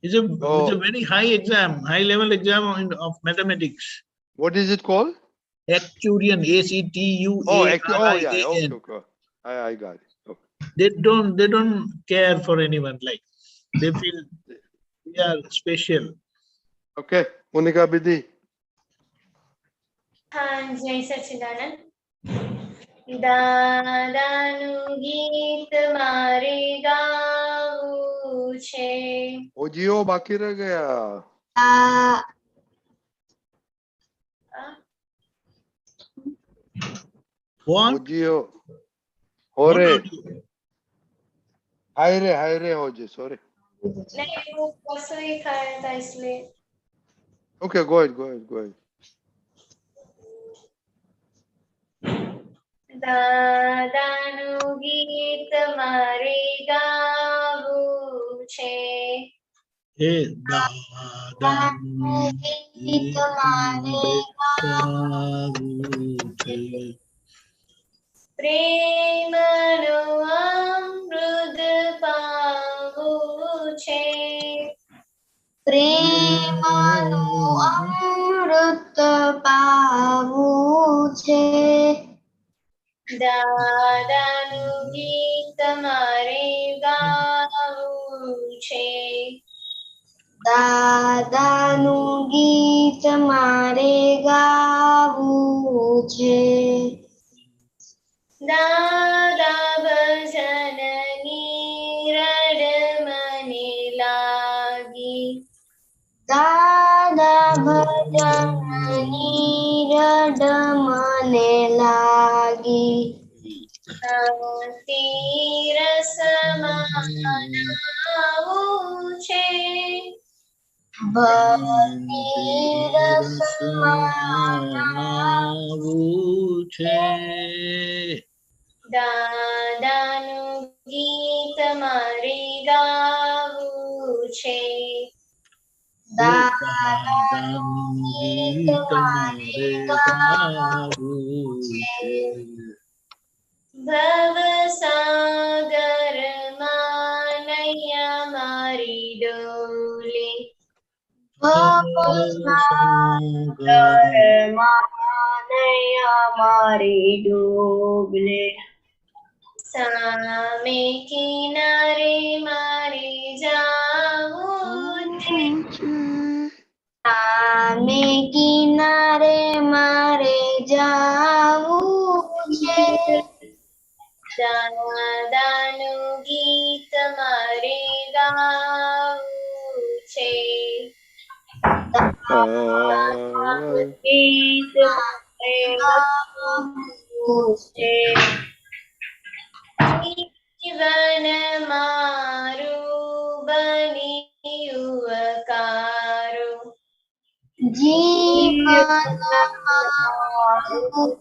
It's a very high exam, high level exam of mathematics. What is it called? Actuarian, ACTUARIAN. Okay. I got it. Okay. They don't care for anyone. Like they feel we are special. Okay, Monica Bidi. Jai Sachidanand. દાદાનું ગીત મારે ગાવું છે. ઓજીઓ બાકી રહી ગયા. ઓજીઓ Hoare હાયરે હોજે sorry. નહીં હું રસોઈ ખાયા હતા इसलिए. Okay, go ahead. દાદાનું ગીત મારે ગાવું છે. હે દાદાનું ગીત મારે ગાવું છે. પ્રેમનું અમૃત પાવું છે. પ્રેમનું અમૃત પાવું છે. દાદાનું ગીત મારે ગાવું છે. દાદાનું ગીત મારે ગાવું છે. દાદા ભજનની રડ મને લાગી. દાદા ભજનની રડ મને લાગી. શાંતિ રસમાં નાવું છે. ભક્તિ રસમાં નાવું છે. દાદાનું ગીત મારે ગાવું છે. દાદાનું ગીત મારે ગાવું છે. ભવસાગરમાં નૈયા મારી ડોલે. ભવસાગરમાં નૈયા મારી ડોલે. સામે કિનારે મારે જાવું છે. સામે કિનારે મારે જાવું છે. દાદાનું ગીત મારે ગાવું છે. દાદાનું ગીત મારે ગાવું છે. જીવન મારું બન્યું અકારું. જીવન મારું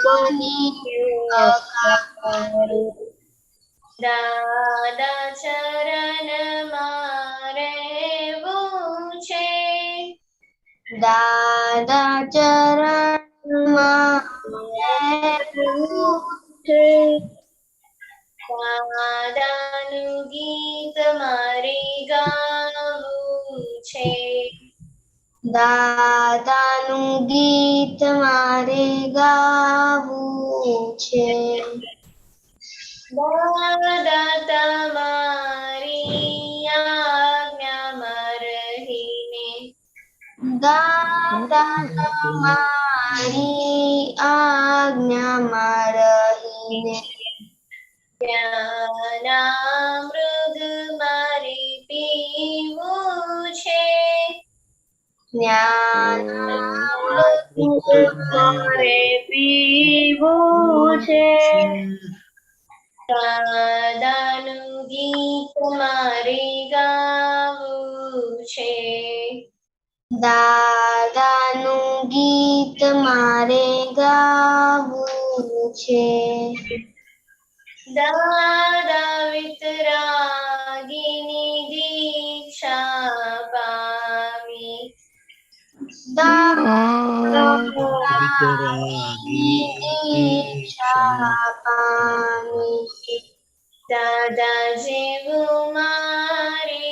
બન્યું અકારું. દાદા ચરણમાં રહેવું છે. દાદા ચરણમાં રહેવું છે. દાદાનું ગીત મારે ગાવું છે. દાદાનું ગીત મારે ગાવું છે. દાદા તમારી આજ્ઞામાં રહીને. દાદા તમારી આજ્ઞામાં રહીને. જ્ઞાનામૃત મારે પીવું છે. જ્ઞાનામૃત મારે પીવું છે. દાદાનું ગીત મારે ગાવું છે. દાદાનું ગીત મારે ગાવું છે. દાદા વિતરાગીની દીક્ષા પામી. દાદા વિતરાગીની દીક્ષા પામી. દાદા જેવું મારે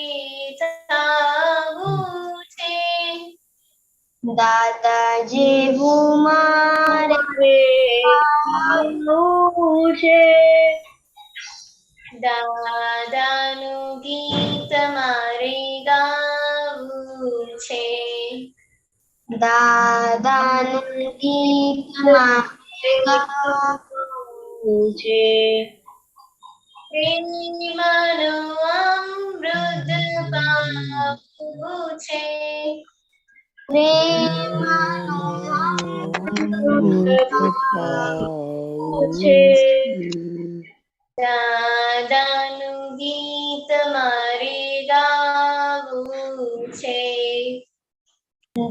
દાદા જેવું મારે ગાવું છે. દાદાનું ગીત મારે ગાવું છે. દાદાનું ગીત મારે ગાવું છે. પ્રેમનું અમૃત પાવું છે. દાદાનું ગીત મારે ગાવું છે.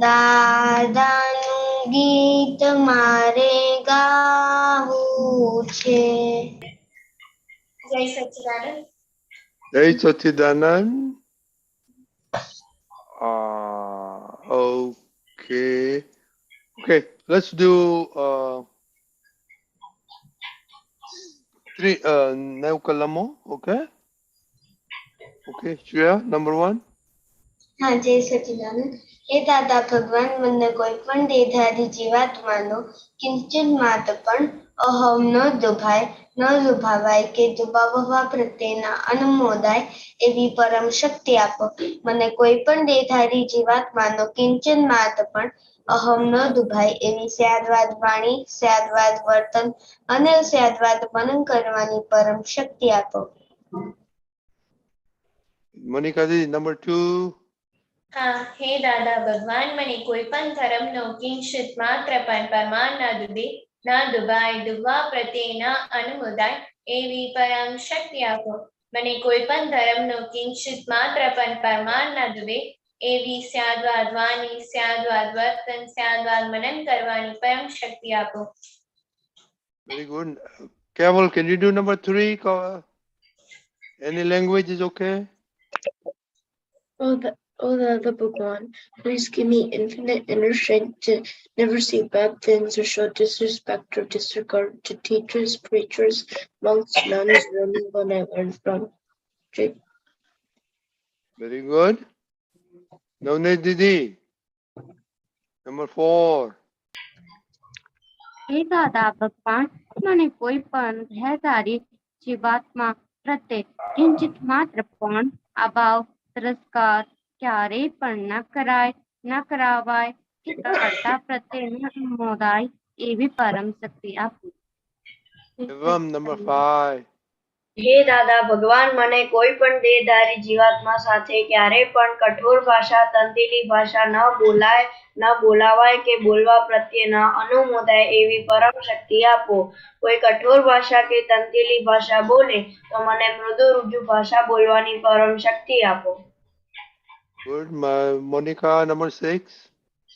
દાદાનું ગીત મારે ગાવું છે. જય સચ્ચિદાનંદ. Jai Satchidanand. Okay. Okay, let's do three Neukalamo. Okay. Okay, Shreya, number 1. હા, જય સચ્ચિદાનંદ. હે દાદા ભગવાન, મને કોઈ પણ દેહધારી જીવાત્માનો કિંચન માત્ર પણ અહમ ન દુભાય, ન દુભાવાય કે દુભાવવા પ્રત્યેના અનુમોદાય એવી પરમ શક્તિ આપો. મને કોઈ પણ દેહધારી જીવાત્માનો કિંચન માત્ર પણ અહમ ન દુભાય એવી સ્યાદવાદ વાણી, સ્યાદવાદ વર્તન અને સ્યાદવાદ મનન કરવાની પરમ શક્તિ આપો. Monica ji, number 2. હા, હે દાદા ભગવાન, મને કોઈ પણ ધર્મનો કિંચિત માત્ર પણ પ્રમાણ ના દુબે, ના દુભાય, દુબવા પ્રત્યેના અનુમોદાય એવી પરમ શક્તિ આપો. મને કોઈ પણ ધર્મનો કિંચિત માત્ર પણ પ્રમાણ ના દુબે એવી સ્યાદવાદ વાણી, સ્યાદવાદ વર્તન, સ્યાદવાદ મનન કરવાની પરમ શક્તિ આપો. Very good. Keval, can you do number 3? Any language is okay? Oh, Dada Bhagwan, please give me infinite inner strength to never say bad things or show disrespect or disregard to teachers, preachers, monks, nuns, or anyone I learn from. Very good. Navneet Didi, number 4. હે દાદા ભગવાન, મને કોઈ પણ રહેદારી જીવાત્મા પ્રત્યે કિંચિત માત્ર પણ અભાવ, તિરસ્કાર ક્યારેય પણ ન કરાય, ન કરાવાય કે કરતા પ્રત્યે ન મોદાય એવી પરમ શક્તિ આપો. Shivam, number 5. હે દાદા ભગવાન, મને કોઈ પણ દેહધારી જીવાત્મા સાથે ક્યારેય પણ કઠોર ભાષા, તંતીલી ભાષા ન બોલાય, ન બોલાવાય કે બોલવા પ્રત્યેના અનુમોદાય એવી પરમ શક્તિ આપો. કોઈ કઠોર ભાષા કે તંતીલી ભાષા બોલે તો મને મૃદુ રુજુ ભાષા બોલવાની પરમ શક્તિ આપો. Good. Monica, number 6.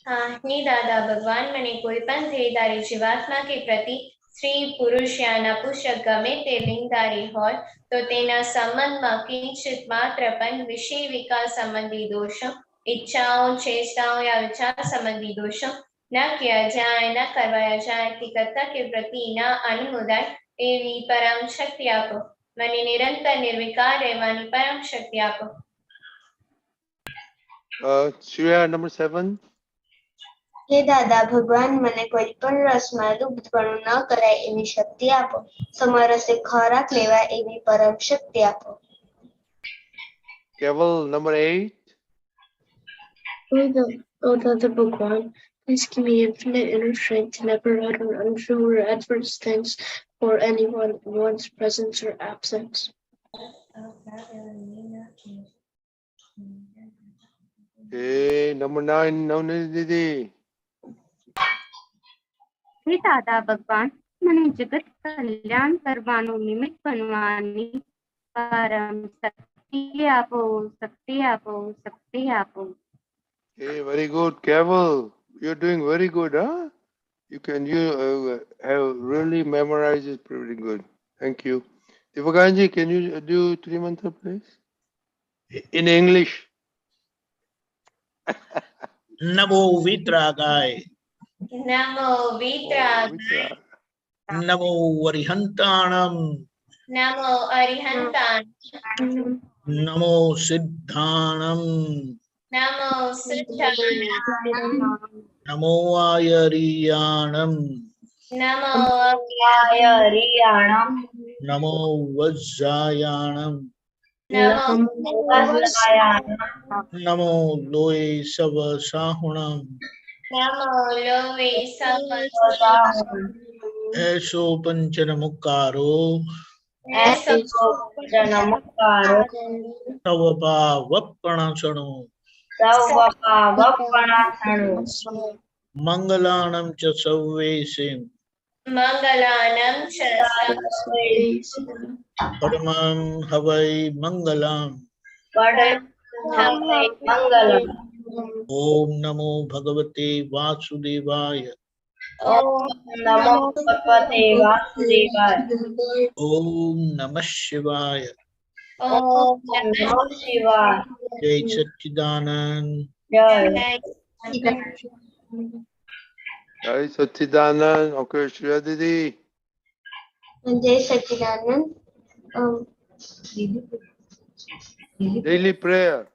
હા, હે દાદા ભગવાન, મને કોઈ પણ દેહધારી જીવાત્મા કે પ્રતિ સ્ત્રી, પુરુષ યા નપુંસક ગમે તે લિંગધારી હોય તો તેના સંબંધમાં કિંચિત માત્ર પણ વિષય વિકાર સંબંધી દોષો, ઈચ્છાઓ, ચેષ્ટાઓ या विचार संबंधी दोषों न किया जाए, न करवाया जाए कि कर्ता के प्रति न अनुमोदाय एवी परम शक्ति आपो. મને નિરંતર નિર્વિકાર રહેવાની પરમ શક્તિ આપો. Shreya, number 7. હે દાદા ભગવાન, મને કોઈ પણ રસમાં લુપ્તપણું ન કરાય એવી શક્તિ આપો. સમરસે ખોરાક લેવા એવી પરમ શક્તિ આપો. Keval, number 8. Oh, Dada Bhagwan, please give me infinite inner strength to never utter untrue or adverse things for anyone in one's presence or absence. Okay, number 9, Navneet Didi. હે દાદા ભગવાન, મને જગત કલ્યાણ કરવાનું નિમિત્ત બનવાની પરમ શક્તિ આપો, શક્તિ આપો, શક્તિ આપો. Okay, very good. Keval, you're doing very good, huh? You have really memorized it pretty good. Thank you. Deepakanandji, can you do 3 mantra, please? In English. Namo Vitragay. Namo Vitrag, Namo Varihantanam. Namo અરિહંતાન, Namo Siddhanam. Namo Siddhaya. Namo Ayariyanam. Namo Ayariyanam. Namo Vajjayanam. Namo Vajjayanam. Namo Loe Savasahunam. Namo Lowe Savasahunam. Esho Panchanamukkaro. Eso Janamukaro. Tavapa Vappanasano. Savapavappanasanu. Mangalanam cha Savvesim. Mangalanam Shasavai. Paramam Havai Mangalam. Padamhavai Mangalam. Om Namo Bhagavate Vasudevaya. Om Namo Bhagavate Vasudevaya. Om Namah Shivaya. Om Namah Shivaya. Jai Satchidanand. Jai. Jai Satchidanand. Okay, Shreya Didi. Jai Satchidanand. Daily prayer.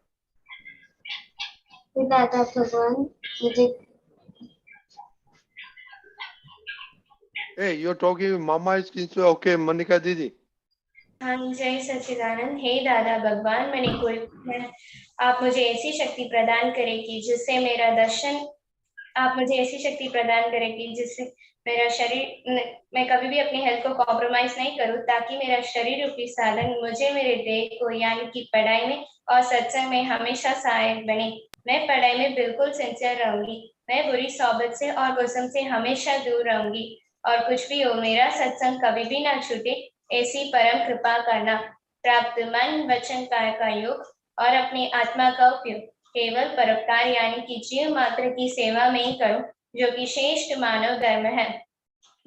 दादा भगवान मुझे Hey, you're talking with Mama is okay, Manika Didi. हाँ जय सच्चिदानंद। हे दादा भगवान, मैंने कोई आप मुझे ऐसी शक्ति प्रदान करें कि जिससे मेरा दर्शन आप मुझे ऐसी शक्ति प्रदान करें कि जिससे मेरा शरीर मैं कभी भी अपनी हेल्थ को कॉम्प्रोमाइज नहीं करूं, ताकि मेरा शरीर रूपी साधन मुझे मेरे देह को यानी कि पढ़ाई में और सत्संग में हमेशा सहायक बने। मैं पढ़ाई में बिल्कुल सिंसियर रहूंगी। मैं बुरी सोबत से और गुस्म से हमेशा दूर रहूंगी, और कुछ भी हो मेरा सत्संग कभी भी ना छूटे, ऐसी परम कृपा करना। प्राप्त मन वचन काय का योग और अपनी आत्मा का उपयोग केवल परोपकार यानी कि जीव मात्र की सेवा में ही करूं, जो कि श्रेष्ठ मानव धर्म है।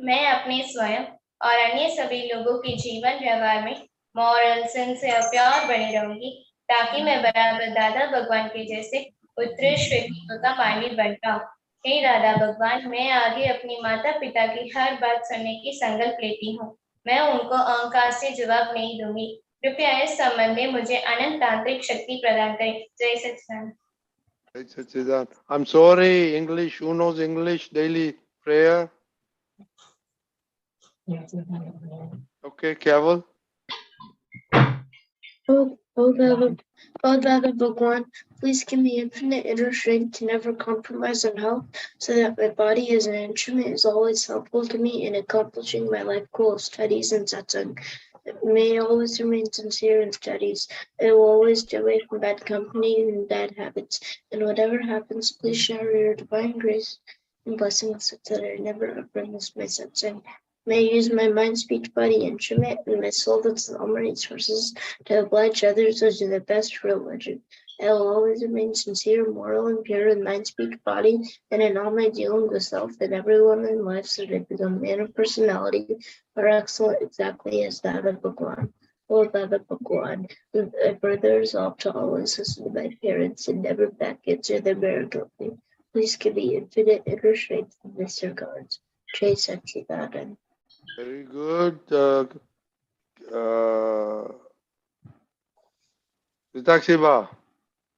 मैं अपने स्वयं और अन्य सभी लोगों के जीवन व्यवहार में मॉरल सिंसियर प्योर बनी रहूंगी, ताकि मैं बराबर दादा भगवान के जैसे उत्कृष्ट व्यक्तित्व का माली बन पाऊं। हे दादा भगवान, मैं आगे अपनी माता पिता की हर बात सुनने की संकल्प लेती हूँ। मैं उनको अहंकार से जवाब नहीं दूंगी। कृपया इस संबंध में मुझे अनंत तांत्रिक शक्ति प्रदान करें। जय सच्चिदानंद। Jai Satchidanand. I'm sorry, English. Who knows English? Daily prayer. Okay, Keval. Oh, Dada Bhagwan, please give me infinite inner strength to never compromise on health, so that my body as an instrument is always helpful to me in accomplishing my life goal of studies and satsang. May I always remain sincere in studies. I will always stay away from bad company and bad habits. And whatever happens, please shower your divine grace and blessings so that I never miss my satsang. May I use my mind, speech, body, instrument, and my soul that's all my resources to oblige others or to the best religion. I will always remain sincere, moral, and pure in mind, speech, body, and in all my dealing with self and everyone in life, so that I become a man of personality or excellent exactly as Dada Bhagwan. Oh, Dada Bhagwan, I further resolve to always listen to my parents and never back answer their marital plea. Please give me infinite inner strength in this regards. Jai Satchidanand. Very good. Ritakshiba.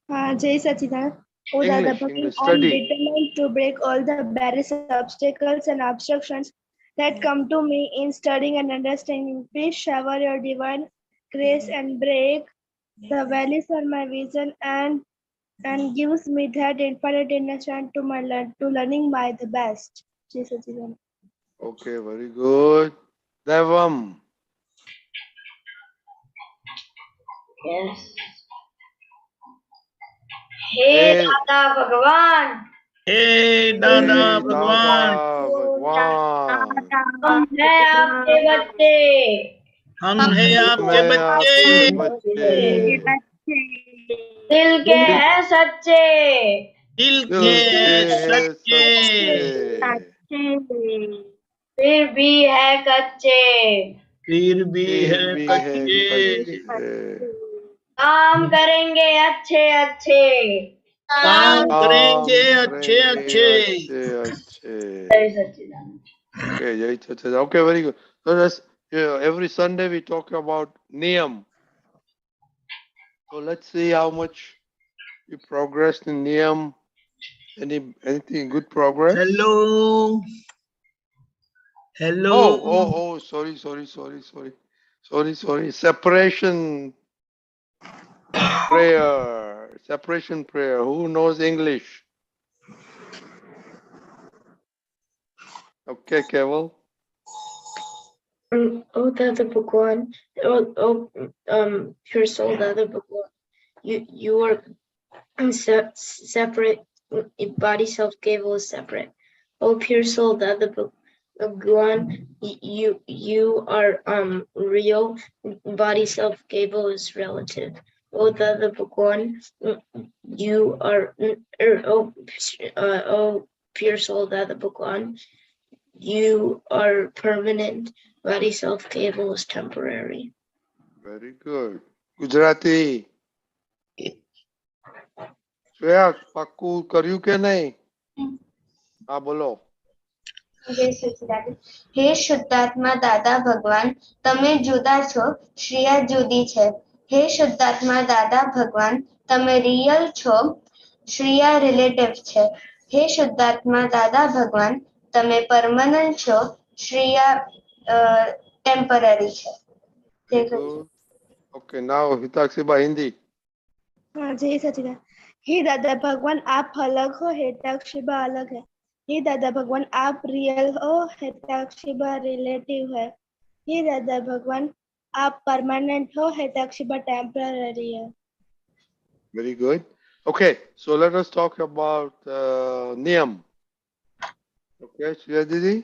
Jai Sachidanand. Oh, Dada English, Bhagwan, English. I am Study. determined to break all the barriers, obstacles, and obstructions that come to me in studying and understanding. Please shower your divine grace and break the valleys on my vision and gives me that infinite inner strength to learning my the best. Jai Sachidanand. Okay, very good. Devam. Yes. Hey Dada Bhagwan, Hey Dada Hey, Bhagwan. Dada Bhagwan. हम हैं आपके बच्चे, हम हैं आपके मैं आपके बच्चे। बच्चे। दिल के हैं सच्चे, दिल दिल के के सच्चे। फिर भी है कच्चे, फिर भी है भी है कच्चे। कच्चे। काम करेंगे अच्छे अच्छे, काम करेंगे अच्छे अच्छे। अच्छे। जय सच्चिदानंद। Okay, Jai Satchidanand. Okay, very good. So that's every Sunday we talk about Niyam. So let's see how much You progressed in Niyam? Anything good progress? Hello. Hello. Oh, sorry. Separation prayer. Who knows English? Okay, Keval. Oh, Dada Bhagwan. Pure soul, Dada Bhagwan. You are separate. Body self Keval is separate. Oh, pure soul, Dada Bhagwan. You are real. Body self Keval is relative. Oh, Dada Bhagwan. You are pure soul, Dada Bhagwan. You are permanent. Body self Keval is temporary. Very good. Gujarati. Shreya, પાક્કું કર્યું કે નહીં? હા બોલો. જય સચિદાનંદ. હે શુદ્ધાત્મા દાદા ભગવાન, તમે જુદા છો, શ્રેયા જુદી છે. હે શુદ્ધાત્મા દાદા ભગવાન, તમે રિયલ છો, શ્રેયા રિલેટિવ છે. હે શુદ્ધાત્મા દાદા ભગવાન, તમે પરમનન્ટ છો, શ્રેયા ટેમ્પરરી છે. જય સચિદાનંદ. Okay, now Hitakshi Hindi. जय सचिदानंद। हे दादा भगवान आप अलग हो, हेताक्षिबा अलग है। हे दादा भगवान आप रियल हो, हेताक्षिबा रिलेटिव है। हे दादा भगवान आप परमानेंट हो, हेताक्षिबा टेम्पररी है। Very good. Okay, so let us talk about Niyam. Okay, Shreya Didi.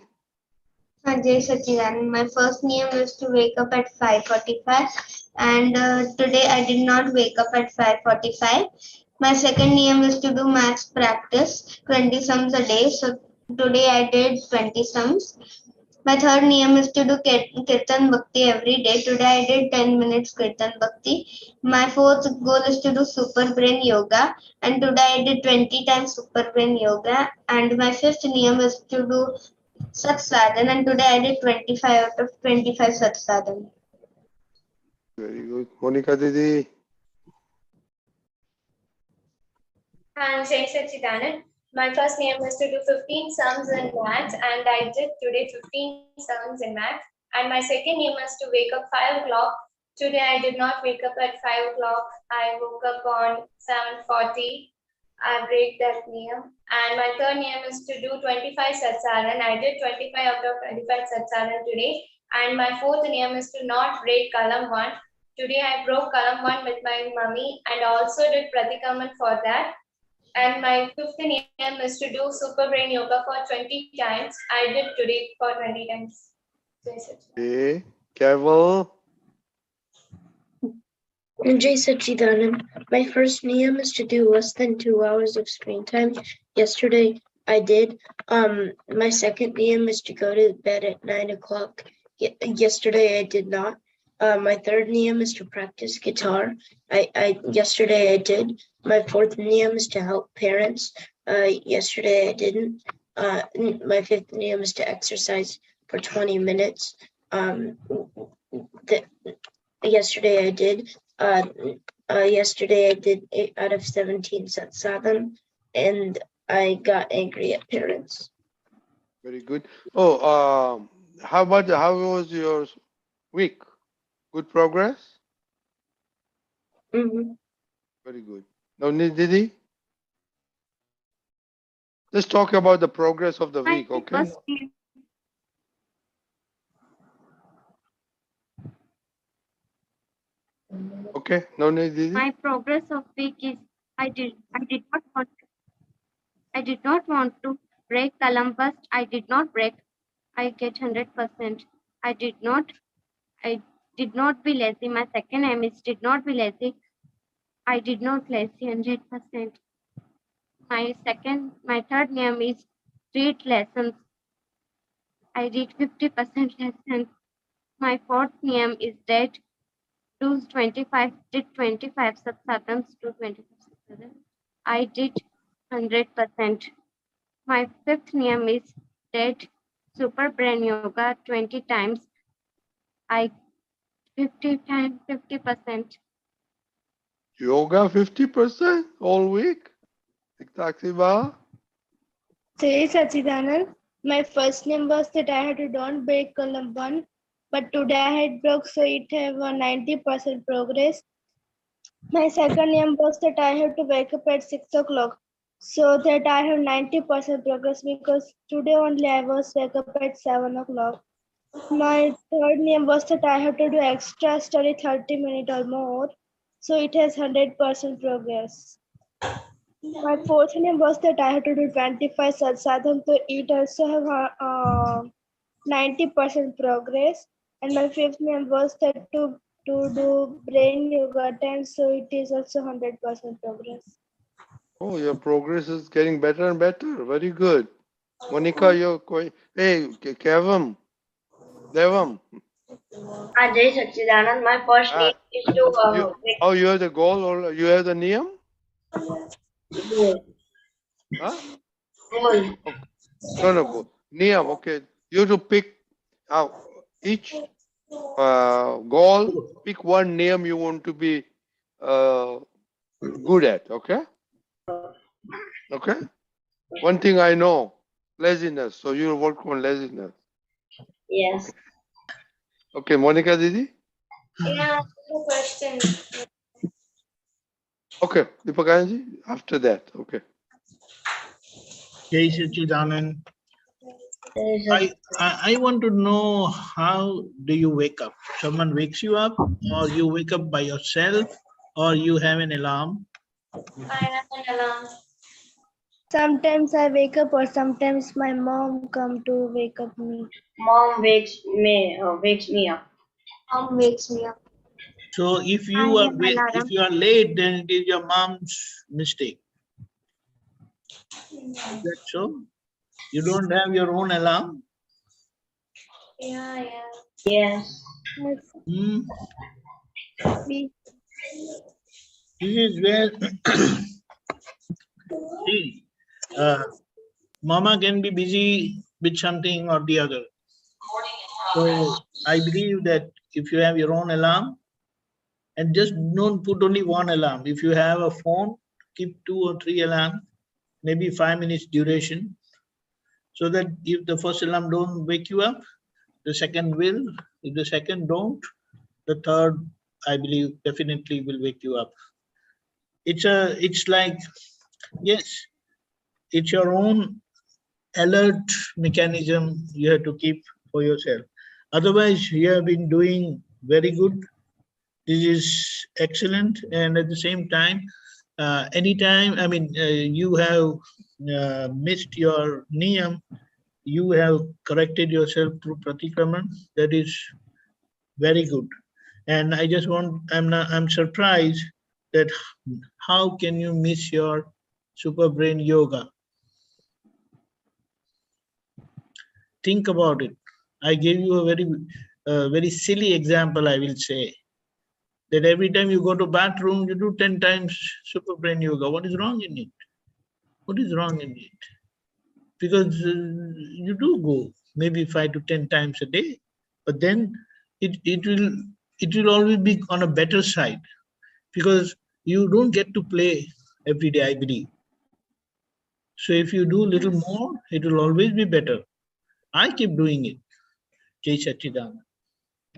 Jai Sachidanand. My first niyam was to wake up at 5:45, and today I did not wake up at 5:45. My second niyam is to do maths practice, 20 sums a day. So today I did 20 sums. My third niyam is to do Kirtan Bhakti every day. Today I did 10 minutes Kirtan Bhakti. My fourth goal is to do Super Brain Yoga, and today I did 20 times Super Brain Yoga. And my fifth niyam is to do Sat Sadhan, and today I did 25 out of 25 Sat Sadhan. Very good. Monica Didi. Jai Sachidanand. My first name was to do 15 sums in maths, and I did today 15 sums in maths. And my second name was to wake up 5 o'clock. Today I did not wake up at 5 o'clock. I woke up on 7:40. I break that name. And my third name is to do 25 Satsaran. I did 25 out of 25 Satsaran today. And my fourth name is to not break Kalam 1. Today I broke Kalam 1 with my mummy and also did Pratikraman for that. And my fifth name is to do Super Brain Yoga for 20 times. I did today for 20 times. Okay, Keval. Jai Sachidanand. My first niyam is to do less than 2 hours of screen time. Yesterday I did. My second niyam is to go to bed at 9 o'clock. Yesterday I did not. My third niyam is to practice guitar. Yesterday I did. My fourth niyam is to help parents. Yesterday I didn't. My fifth niyam is to exercise for 20 minutes. Yesterday I did. Yesterday I did 8 out of 17 Sat Sadhan, and I got angry at parents. Very good. Oh, how was your week? Good progress? Mm-hmm. Very good. Now, Didi? Let's talk about the progress of the week, okay? Okay, no need, Didi. My progress of week is I did not want to break Kalam first. I did not break. I get 100%. I did not be lazy. My second aim is did not be lazy. I did not lazy 100%. My third name is read lessons. I read 50% lessons. My fourth name is dead. Do 25, did 25 Satsangs, do 25 Satsangs. I did 100%. My fifth name is dead. Super Brain Yoga 20 times. I 50 times 50%. Yoga 50% all week? Taxi bar? Say Sachidanand, my first name was that I had to don't break column 1, but today I had broke, so it have a 90% progress. My second name was that I have to wake up at 6 o'clock, so that I have 90% progress because today only I was wake up at 7 o'clock. My third name was that I have to do extra study 30 minutes or more, so it has 100% progress. My fourth name was that I had to do 25 sadhana, so it also have 90% progress. And my fifth name was that to do brain yoga 10, so it is also 100% progress. Oh, your progress is getting better and better. Very good. Monica, you're quite. Hey, Kevam. Devam. Jai Sachidanand, my first Ah, need is to you have the goal or you have the niyam? goal. Huh? Goal. Okay. No. Niyam, okay. You have to pick each goal, pick one name you want to be good at, okay? Okay? One thing I know, laziness. So you will work on laziness. Yes. Okay, Monica Didi? Yeah, no question. Okay, Deepakanandji, after that, okay. Jai Sachidanand. I want to know, how do you wake up? Someone wakes you up, or you wake up by yourself, or you have an alarm? I have an alarm. Sometimes I wake up, or sometimes my mom come to wake up me. Mom wakes me up. Mom wakes me up. So if I you are have alarm. if you are late, then it is your mom's mistake. Is that so? You don't have your own alarm? Yeah. Yes. Hmm. We This is where see, mama can be busy with something or the other. So I believe that if you have your own alarm, and just don't put only one alarm. If you have a phone, keep 2 or 3 alarms, maybe 5 minutes duration, so that if the first alarm don't wake you up, the second will. If the second don't, the third, I believe, definitely will wake you up. It's like, yes, it's your own alert mechanism you have to keep for yourself. Otherwise, you have been doing very good. This is excellent. And at the same time, anytime, you have missed your niyam, you have corrected yourself through Pratikraman. That is very good. And I just want, I'm surprised that how can you miss your super brain yoga? Think about it. I gave you a very silly example, I will say. That every time you go to bathroom, you do 10 times super brain yoga. What is wrong in it? What is wrong in it? Because you do go maybe 5 to 10 times a day, but then it will always be on a better side, because you don't get to play every day, I believe. So if you do a little more, it will always be better. I keep doing it. Jai Sachidanand.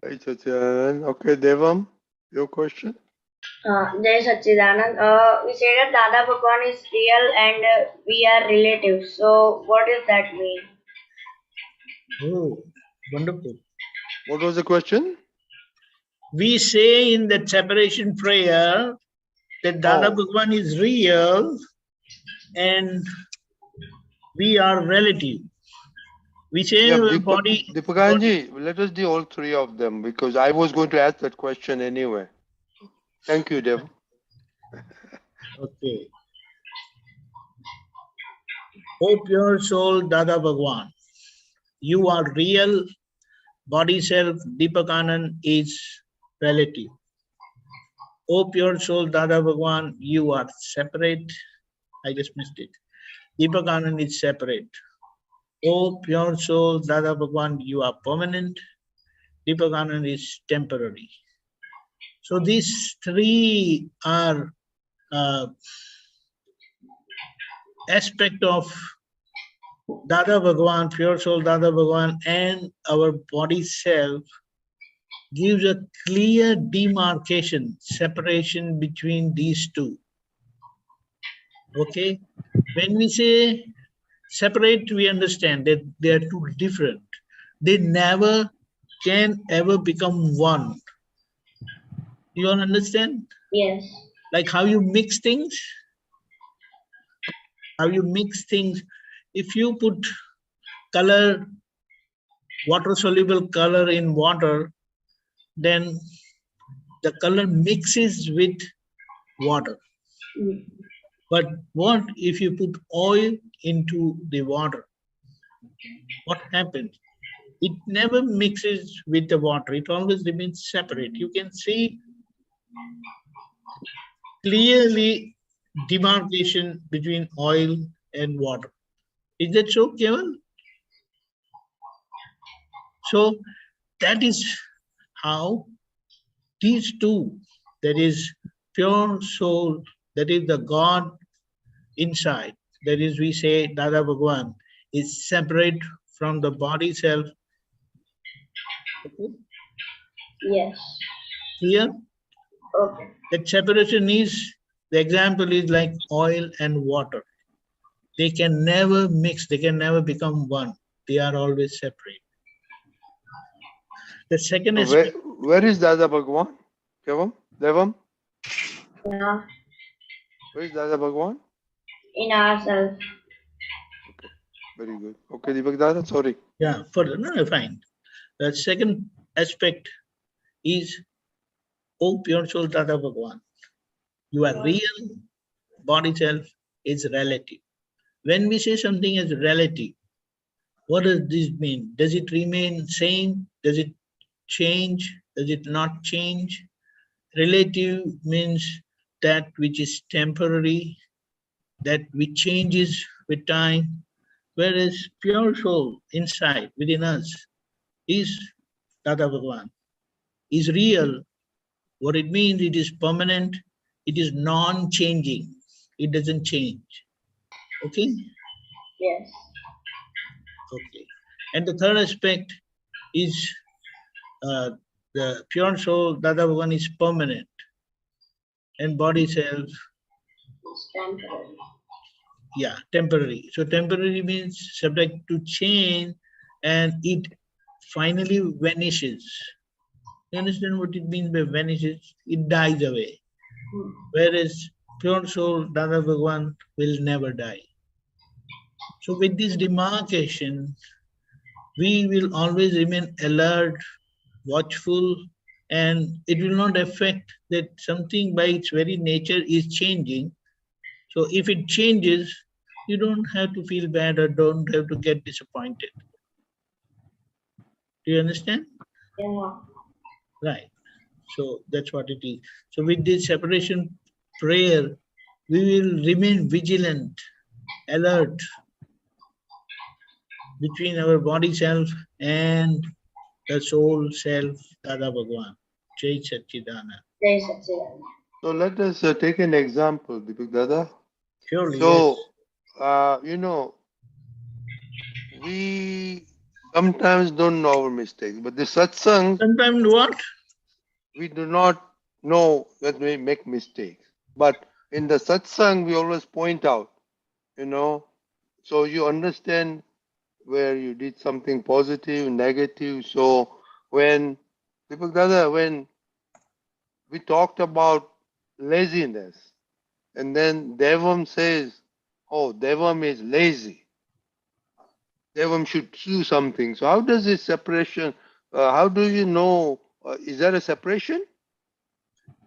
Okay, Devam, your question? Jai Sachidanand. We say that Dada Bhagwan is real and we are relatives. So what does that mean? Oh, wonderful. What was the question? We say in the separation prayer that Dada Bhagwan is real and we are relative. We say body. Deepakanandji, let us do all three of them, because I was going to ask that question anyway. Thank you, Dev. Okay. O pure soul, Dada Bhagwan, you are real. Body self, Deepakanand is relative. O pure soul, Dada Bhagwan, you are separate. I just missed it. Deepakanand is separate. O pure soul, Dada Bhagwan, you are permanent. Deepakanand is temporary. So these three are aspect of Dada Bhagwan, pure soul Dada Bhagwan, and our body self gives a clear demarcation, separation between these two. Okay? When we say separate, we understand that they are two different. They never can ever become one. You all understand? Yes. Like how you mix things? How you mix things? If you put color, water-soluble color in water, then the color mixes with water. But what if you put oil into the water? What happens? It never mixes with the water. It always remains separate. You can see clearly demarcation between oil and water. Is that so, Kevin? So that is how these two, that is pure soul, that is the God inside, that is we say Dada Bhagwan, is separate from the body self. Okay. Yes. Here, Okay. that separation is, the example is like oil and water. They can never mix, they can never become one. They are always separate. The second So aspect. where is Dada Bhagwan? Devam? Yeah. Where is Dada Bhagwan? In ourselves. Okay, very good. Okay, Deepak Dada, sorry. Yeah, further, no, fine. The second aspect is, O pure soul Dada Bhagwan, you are real, body self is relative. When we say something is relative, what does this mean? Does it remain same? Does it change? Does it not change? Relative means that which is temporary, that which changes with time, whereas pure soul inside, within us, is Dada Bhagwan, is real. What it means, it is permanent, it is non-changing, it doesn't change. Okay? Yes. Okay. And the third aspect is the pure soul, Dada Bhagwan, is permanent, and body self, It's temporary. yeah, temporary. So temporary means subject to change, and it finally vanishes. You understand what it means by vanishes? It dies away. Whereas pure soul, Dada Bhagwan, will never die. So with this demarcation, we will always remain alert, watchful, and it will not affect that something by its very nature is changing. So if it changes, you don't have to feel bad or don't have to get disappointed. Do you understand? Yeah. Right. So that's what it is. So with this separation prayer, we will remain vigilant, alert between our body self and the soul self, Dada Bhagwan. Jai Satchidana. Jai Satchidanand. So let us take an example, Deepak Dada. Surely, So, yes. you know, we sometimes don't know our mistakes, but the satsang, Sometimes what? we do not know that we make mistakes. But in the satsang, we always point out, you know, so you understand where you did something positive, negative. So when, Deepak Dada, when we talked about laziness, and then Devam says, oh, Devam is lazy. Devam should do something. So how does this separation, how do you know, is there a separation?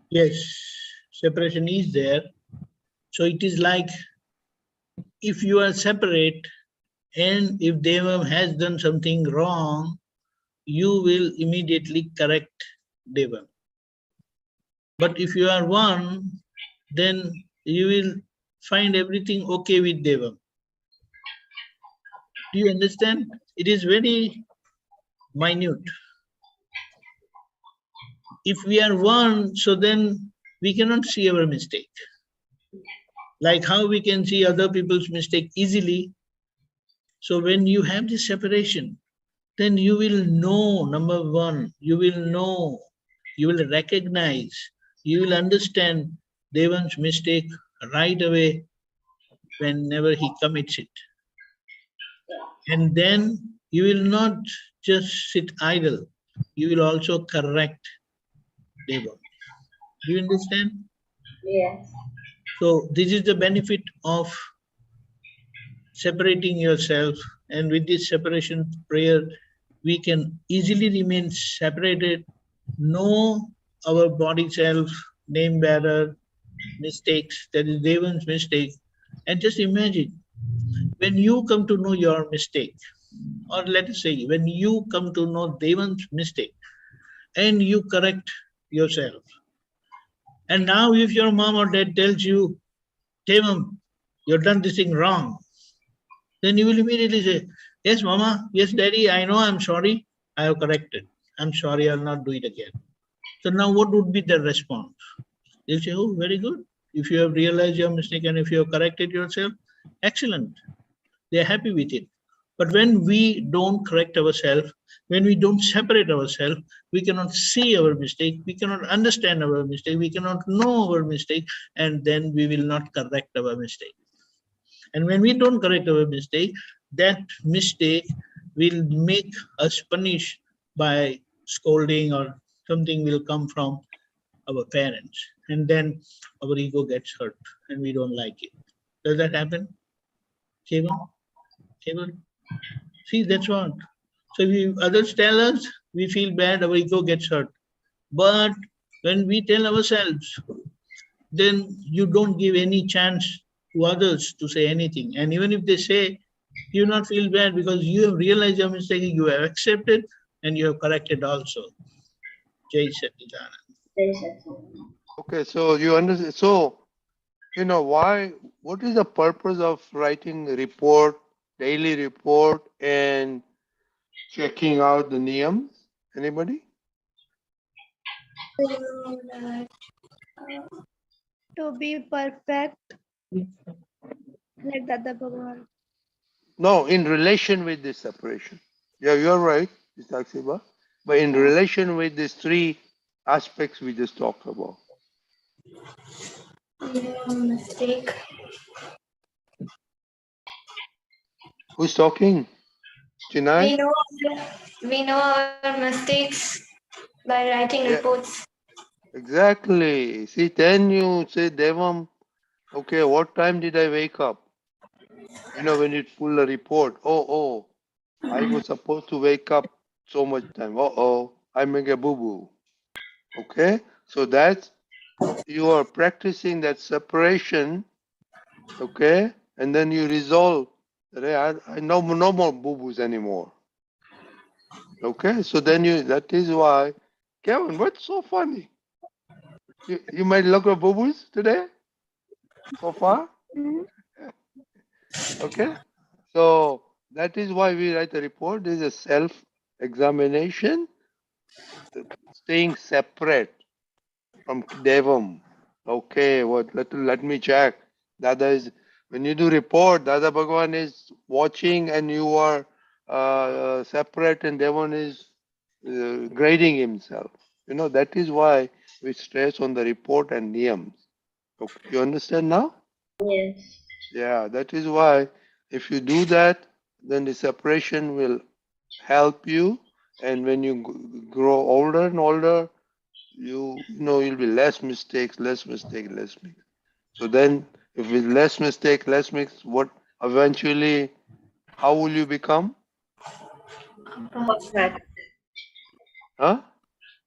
Yes, separation is there. So it is like if you are separate and if Devam has done something wrong, you will immediately correct Devam. But if you are one, then you will find everything okay with Devam. Do you understand? It is very minute. if we are one, so then we cannot see our mistake. Like how we can see other people's mistake easily. So when you have this separation, then you will know, number one, you will know, you will recognize, you will understand Devan's mistake right away whenever he commits it. And then you will not just sit idle, you will also correct Devan. Do you understand? Yes. So this is the benefit of separating yourself, and with this separation prayer, we can easily remain separated, know our body self, name bearer, mistakes, that is Devan's mistake. And just imagine, when you come to know your mistake, or let us say, when you come to know Devan's mistake, and you correct yourself, and now if your mom or dad tells you, Devan, you've done this thing wrong, then you will immediately say, yes, Mama, yes, Daddy, I know, I'm sorry, I have corrected. I'm sorry, I'll not do it again. So now what would be the response? They'll say, oh, very good. If you have realized your mistake and if you have corrected yourself, excellent. They're happy with it. But when we don't correct ourselves, when we don't separate ourselves, we cannot see our mistake, we cannot understand our mistake, we cannot know our mistake, and then we will not correct our mistake. And when we don't correct our mistake, that mistake will make us punish by scolding, or something will come from our parents. And then our ego gets hurt and we don't like it. Does that happen? Kevan? Kevan? See, that's what. So if others tell us, we feel bad, our ego gets hurt. But when we tell ourselves, then you don't give any chance to others to say anything. And even if they say, you not feel bad because you have realized your mistake, you have accepted, and you have corrected also. Jai Satchidanand. Okay, so you understand. So, you know, what is the purpose of writing a report, daily report, and checking out the niyams? Anybody? To be perfect, like Dada Bhagwan. No, in relation with this separation. Yeah, you're right, Saksiba. But in relation with these three aspects we just talked about. Mistake. Who's talking? Chinai? We know our mistakes by writing Yeah. reports. Exactly. See, then you say, Devam, okay, what time did I wake up? You know, when you pull a report, oh, I was supposed to wake up so much time. I make a boo-boo. Okay? So that's, you are practicing that separation, okay? And then you resolve that I no more boo-boos anymore. Okay? So then that is why, Kevin, what's so funny? You made a lot of boo-boos today? So far? Okay? So that is why we write a report. This is a self-examination, staying separate from Devam. Okay, let me check. Dada is, when you do report, Dada Bhagwan is watching and you are separate, and Devan is grading himself. You know, that is why we stress on the report and niyams. Okay, you understand now? Yes. Yeah, that is why if you do that, then the separation will help you. And when you grow older and older, you know you'll be less mistakes. So then, if with less mistakes, what eventually, how will you become? Perfect. Huh?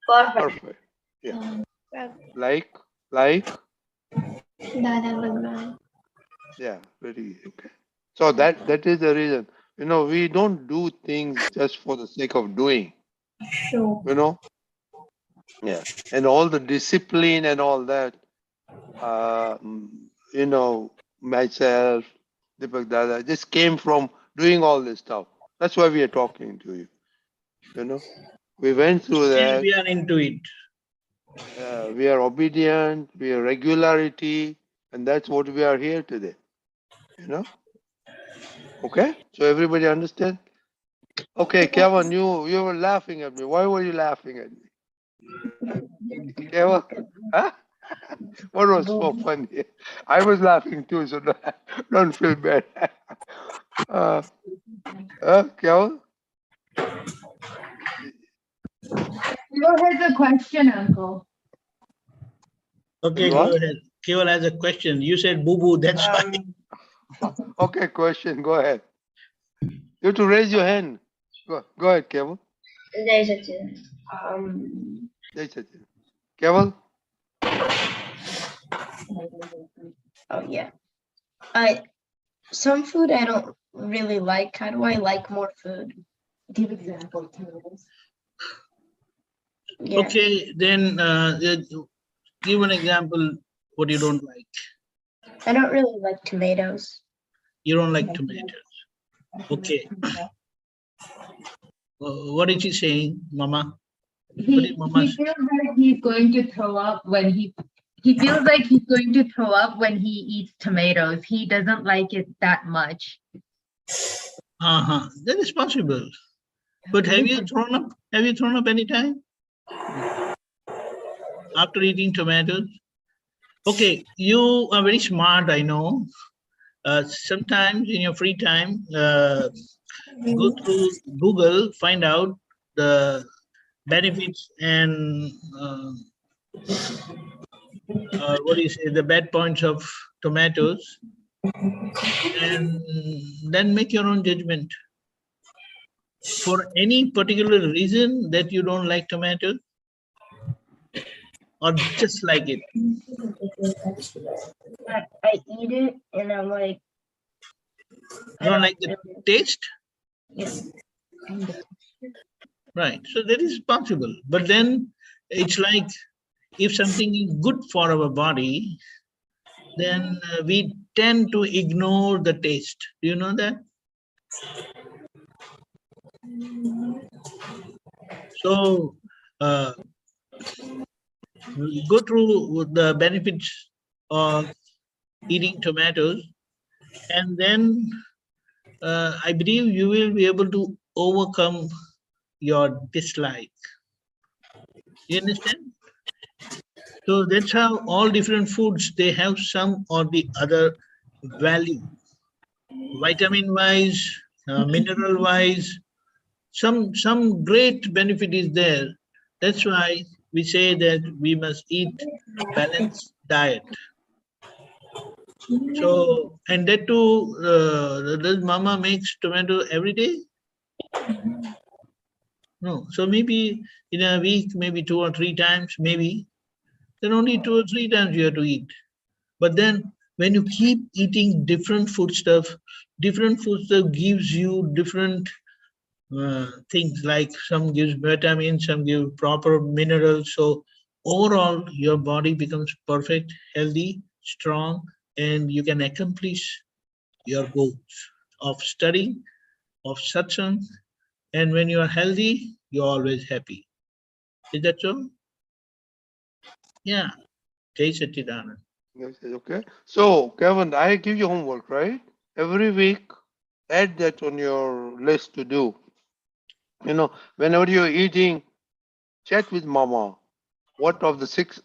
Perfect. Perfect. Yeah. Like. Dada Bhagwan. Yeah. Very okay. So that is the reason. You know, we don't do things just for the sake of doing. True. You know. Yeah. And all the discipline and all that. You know, myself, Deepak Dada, just came from doing all this stuff. That's why we are talking to you. You know, we went through Still that. we are into it. we are obedient, we are regularity, and that's what we are here today. You know? Okay? So everybody understand? Okay, Kevin, you were laughing at me. Why were you laughing at me? Kevin? Huh? What was so funny? I was laughing too, so don't feel bad. Kevin? Keval has a question, Uncle. Okay, What? go ahead. Keval has a question. You said boo-boo, that's why. Okay, question. Go ahead. You have to raise your hand. Go ahead, Kevin. Jai Sachidanand. Jai Sachidanand. Kevin? Oh yeah. Some food I don't really like. How do I like more food? Give example. Yeah. Okay, then give an example what you don't like. I don't really like tomatoes. You don't like tomatoes. Okay. What is he saying, Mama? He feels like he's going to throw up when he feels like he's going to throw up when he eats tomatoes. He doesn't like it that much. That is possible. But have you thrown up? Have you thrown up any time after eating tomatoes? Okay, you are very smart, I know. Sometimes in your free time, go through Google, find out the benefits and what do you say, the bad points of tomatoes, and then make your own judgment. For any particular reason that you don't like tomatoes, or just like it? I eat it and I'm like, You don't like the taste? Yes. Right, so that is possible. But then it's like if something is good for our body, then we tend to ignore the taste. Do you know that? So go through the benefits of eating tomatoes, and then I believe you will be able to overcome your dislike. You understand? So that's how all different foods, they have some or the other value. Vitamin wise, mineral wise, some great benefit is there. That's why we say that we must eat balanced diet. So, and that too, does Mama makes tomato every day? No. So maybe in a week, maybe 2 or 3 times, maybe. Then only 2 or 3 times you have to eat. But then when you keep eating different foodstuff gives you different things, like some gives vitamins, some give proper minerals. So overall, your body becomes perfect, healthy, strong, and you can accomplish your goals of studying, of satsang. And when you are healthy, you're always happy. Is that so? Yeah. Jai Sachidanand. Okay. So, Kevin, I give you homework, right? Every week, add that on your list to do. You know, whenever you're eating, chat with Mama. What of the 6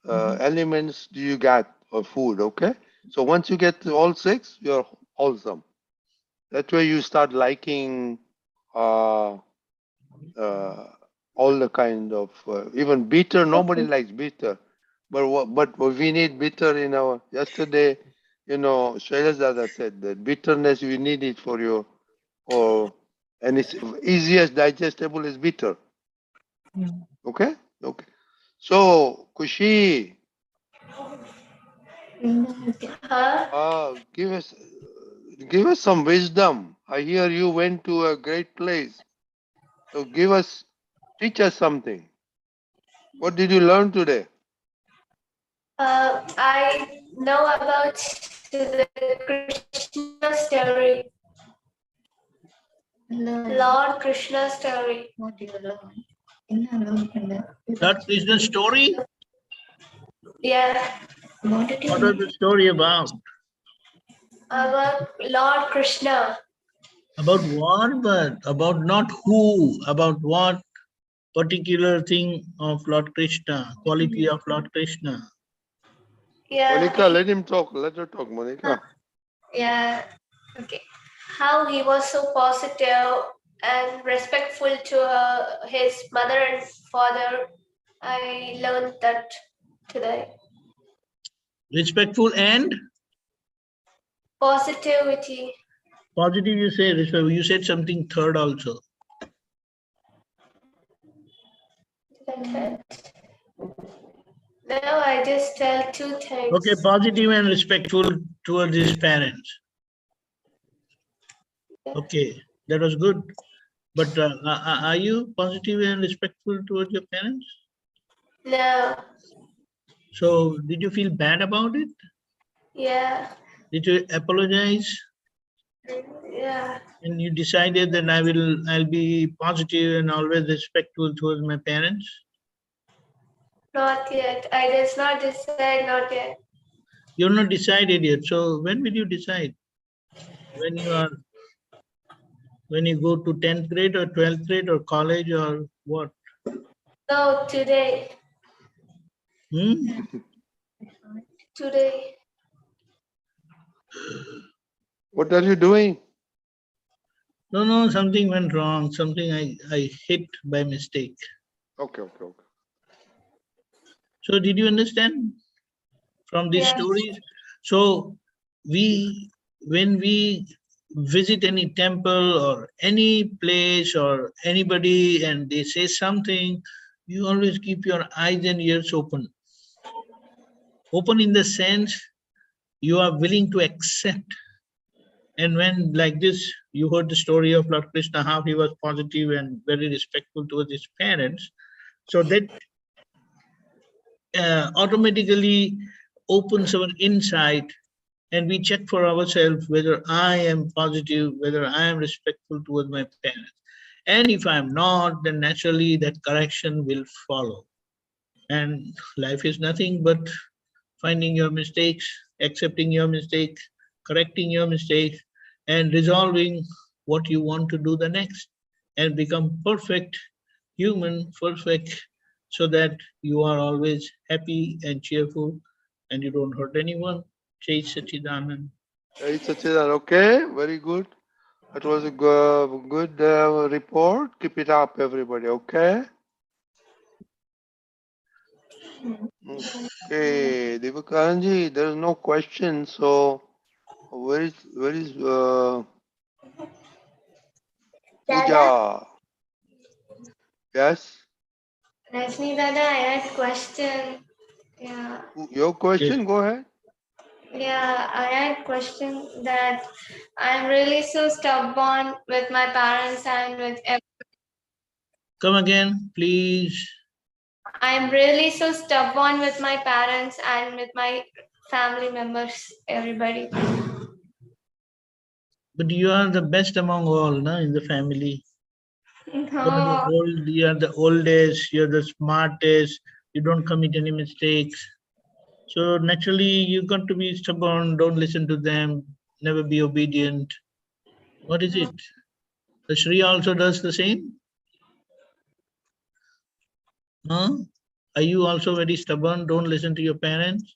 elements do you get of food? Okay. So once you get to all 6, you're wholesome. That way you start liking all the kind of even bitter. Nobody likes bitter, but we need bitter in our. Yesterday, you know, Shailesh Dada said that bitterness we need it for your, and it's easiest digestible is bitter. Okay. So Kushi, give us some wisdom. I hear you went to a great place. So teach us something. What did you learn today? I know about the Krishna story. Lord Krishna story. What do you learn? Lord Krishna's story? Yeah, What was the story about? about Lord Krishna. About what? But about not who, about what particular thing of Lord Krishna, quality of Lord Krishna. Yeah. Monica, let him talk. Let her talk, Monica. Yeah, okay. How he was so positive and respectful to his mother and father. I learned that today. Respectful and Positivity. positive, you say respectful. You said something third also. No, I just tell two things. Okay, positive and respectful towards his parents. Okay, that was good. But are you positive and respectful towards your parents? No. So did you feel bad about it? Yeah. Did you apologize? Yeah. And you decided that I'll be positive and always respectful towards my parents? Not yet. I just not decide, not yet. You're not decided yet. So when will you decide? When you go to 10th grade or 12th grade or college or what? No, today. Today. What are you doing? No, something went wrong. Something I hit by mistake. Okay. So did you understand from these stories? So when we visit any temple or any place or anybody and they say something, you always keep your eyes and ears open. Open in the sense you are willing to accept. And when like this, you heard the story of Lord Krishna, how he was positive and very respectful towards his parents. So that automatically opens our insight and we check for ourselves whether I am positive, whether I am respectful towards my parents. And if I'm not, then naturally that correction will follow. And life is nothing but finding your mistakes, accepting your mistakes, correcting your mistakes, and resolving what you want to do the next and become perfect human, perfect, so that you are always happy and cheerful and you don't hurt anyone. Jai Sachidanand. Hey, Sachidan, okay, very good. That was a good report. Keep it up, everybody, okay? Okay, Deepakanandji, there is no question, so where is Pooja? Yes? Rajni Dada, I had question. Yeah. Your question, go ahead. Yeah, I had question that I'm really so stubborn with my parents and with everyone. Come again, please. I'm really so stubborn with my parents and with my family members, everybody. But you are the best among all, no, in the family. No. You are the oldest, you're the smartest, you don't commit any mistakes. So naturally, you got to be stubborn, don't listen to them, never be obedient. What is it? The Shri also does the same? Huh? Are you also very stubborn, don't listen to your parents?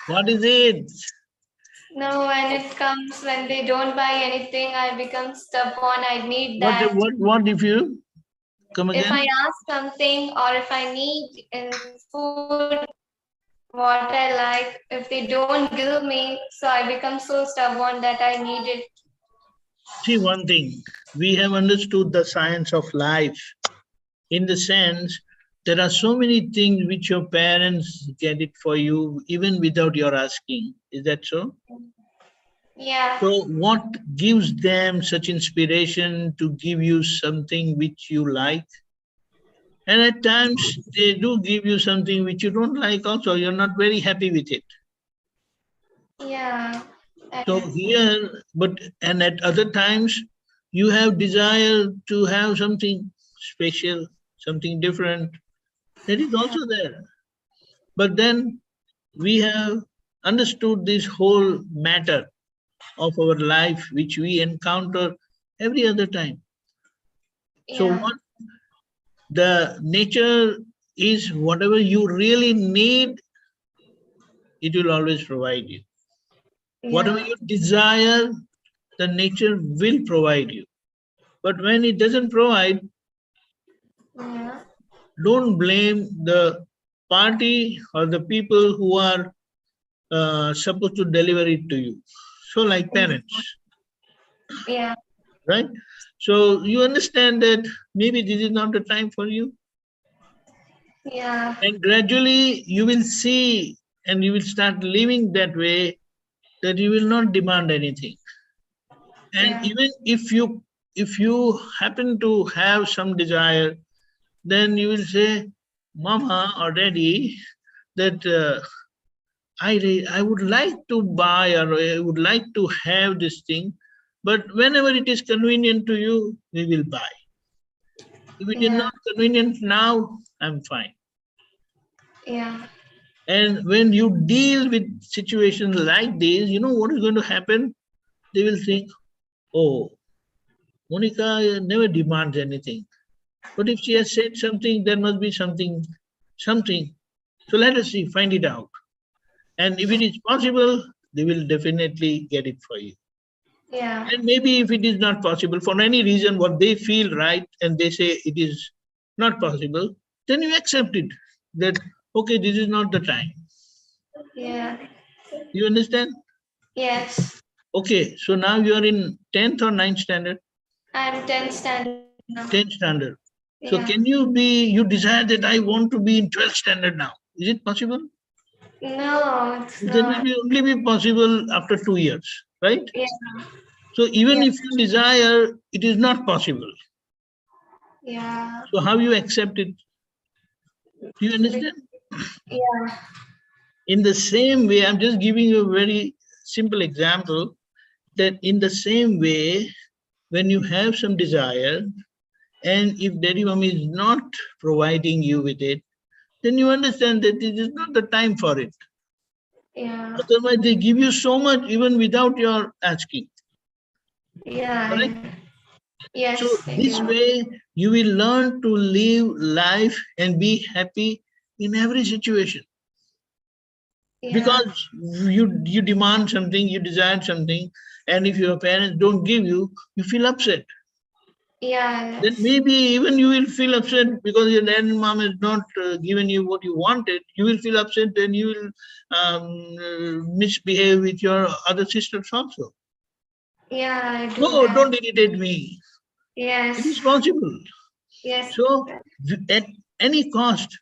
What is it? No, when they don't buy anything, I become stubborn. I need that. What if you come again? If I ask something or if I need in food, what I like, if they don't give me, so I become so stubborn that I need it. See one thing, we have understood the science of life in the sense there are so many things which your parents get it for you even without your asking. Is that so? Yeah. So what gives them such inspiration to give you something which you like? And at times they do give you something which you don't like also, you're not very happy with it. Yeah. So here, and at other times, you have desire to have something special, something different. That is also there. But then we have understood this whole matter of our life, which we encounter every other time. So what the nature is, whatever you really need, it will always provide you. Whatever you desire, the nature will provide you. But when it doesn't provide, don't blame the party or the people who are supposed to deliver it to you. So like parents, right? So you understand that maybe this is not the time for you. And gradually you will see and you will start living that way, that you will not demand anything. And even if you happen to have some desire, then you will say, Mama or Daddy, that I would like to buy or I would like to have this thing, but whenever it is convenient to you, we will buy. If it is not convenient now, I'm fine. And when you deal with situations like this, you know what is going to happen? They will think, oh, Monica never demands anything. But if she has said something, there must be something. So let us see, find it out. And if it is possible, they will definitely get it for you. And maybe if it is not possible, for any reason, what they feel right, and they say it is not possible, then you accept it. That, okay, this is not the time. You understand? Yes. Okay, so now you are in 10th or 9th standard? I'm 10th standard now. 10th standard. So can you desire that I want to be in 12th standard now? Is it possible? No, it's Then not. it will only be possible after 2 years, right? So even if you desire, it is not possible. So how you accept it? Do you understand? In the same way, I'm just giving you a very simple example, that in the same way, when you have some desire, and if Daddy Mummy is not providing you with it, then you understand that this is not the time for it. Otherwise, they give you so much even without your asking. Correct? Yes. So this way, you will learn to live life and be happy in every situation. Because you demand something, you desire something, and if your parents don't give you, you feel upset. Then maybe even you will feel upset because your dad and mom has not given you what you wanted. You will feel upset, and you will misbehave with your other sisters also. I do No, that. don't irritate me. Yes. It is possible. Yes. So at any cost,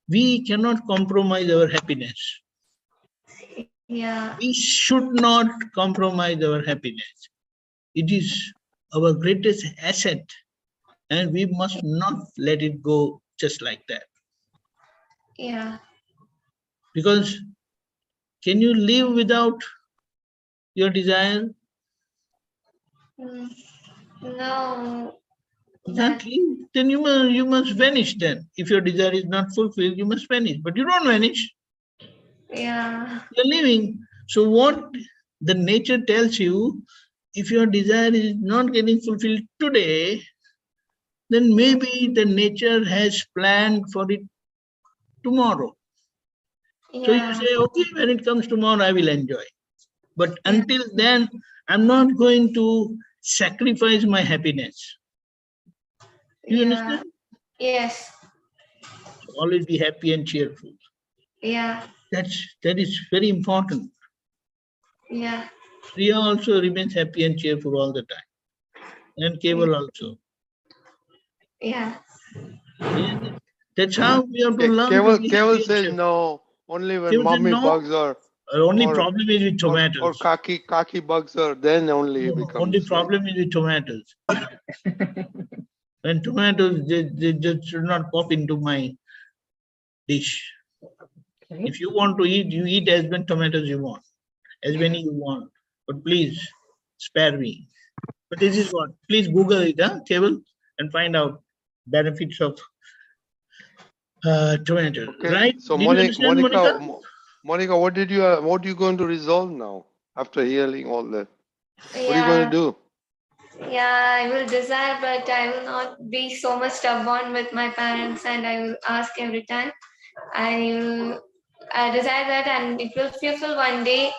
we cannot compromise our happiness. We should not compromise our happiness. It is our greatest asset, and we must not let it go just like that. Because can you live without your desire? No. You can't live. Then you must vanish then. If your desire is not fulfilled, you must vanish. But you don't vanish. You're living. So what the nature tells you, if your desire is not getting fulfilled today, then maybe the nature has planned for it tomorrow. So you say, okay, when it comes tomorrow, I will enjoy. But until then, I'm not going to sacrifice my happiness. You understand? Yes. So always be happy and cheerful. That is very important. Priya also remains happy and cheerful all the time. And Keval also. That's how we have to learn to be happy Keval and says cheerful. no, only when Keval said mommy no. bugs her. Only problem is with tomatoes. Or kaki bugs her, then only he becomes. Only problem is with tomatoes. And tomatoes, they just should not pop into my dish. Okay. If you want to eat, you eat as many tomatoes you want, as many you want. But please, spare me. But this is what, please Google it, Keval, and find out benefits of tomato, Okay. right? So Did you understand, Monica? Monica, what are you going to resolve now after hearing all that? What are you going to do? Yeah, I will desire, but I will not be so much stubborn with my parents, and I will ask every time. I desire that, and it will fulfill one day.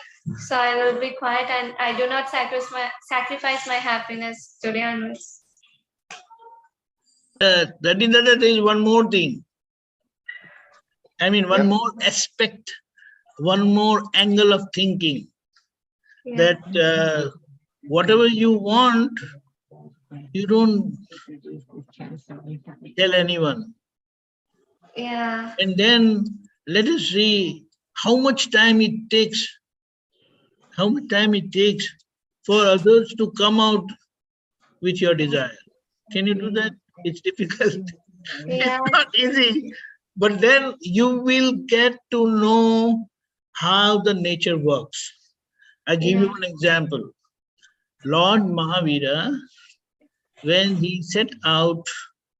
So I will be quiet, and I do not sacrifice my happiness today onwards. That is one more thing. I mean, one more aspect, one more angle of thinking. Yeah. That whatever you want, you don't tell anyone. Yeah. And then let us see how much time it takes for others to come out with your desire. Can you do that? It's difficult. Yeah. It's not easy. But then you will get to know how the nature works. I give you an example. Lord Mahavira, when he set out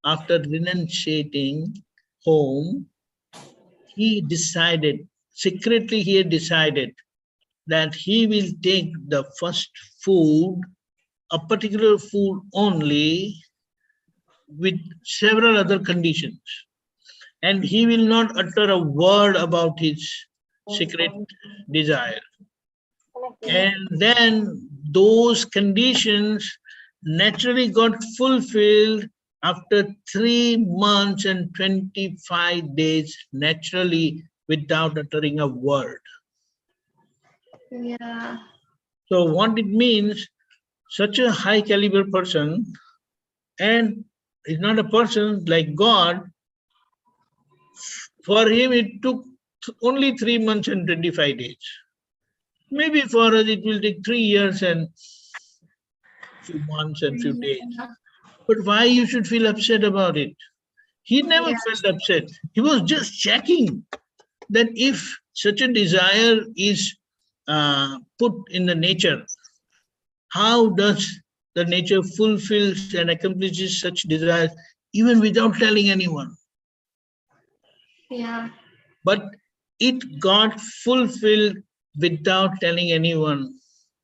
after renunciating home, he secretly he had decided that he will take the first food, a particular food only, with several other conditions. And he will not utter a word about his secret desire. And then those conditions naturally got fulfilled after 3 months and 25 days, naturally, without uttering a word. Yeah. So what it means, such a high caliber person, and is not a person like God, for him it took only 3 months and 25 days. Maybe for us it will take 3 years and few months and few days. But why you should feel upset about it? He never felt upset. He was just checking that if such a desire is put in the nature, how does the nature fulfills and accomplishes such desires even without telling anyone? Yeah. But it got fulfilled without telling anyone.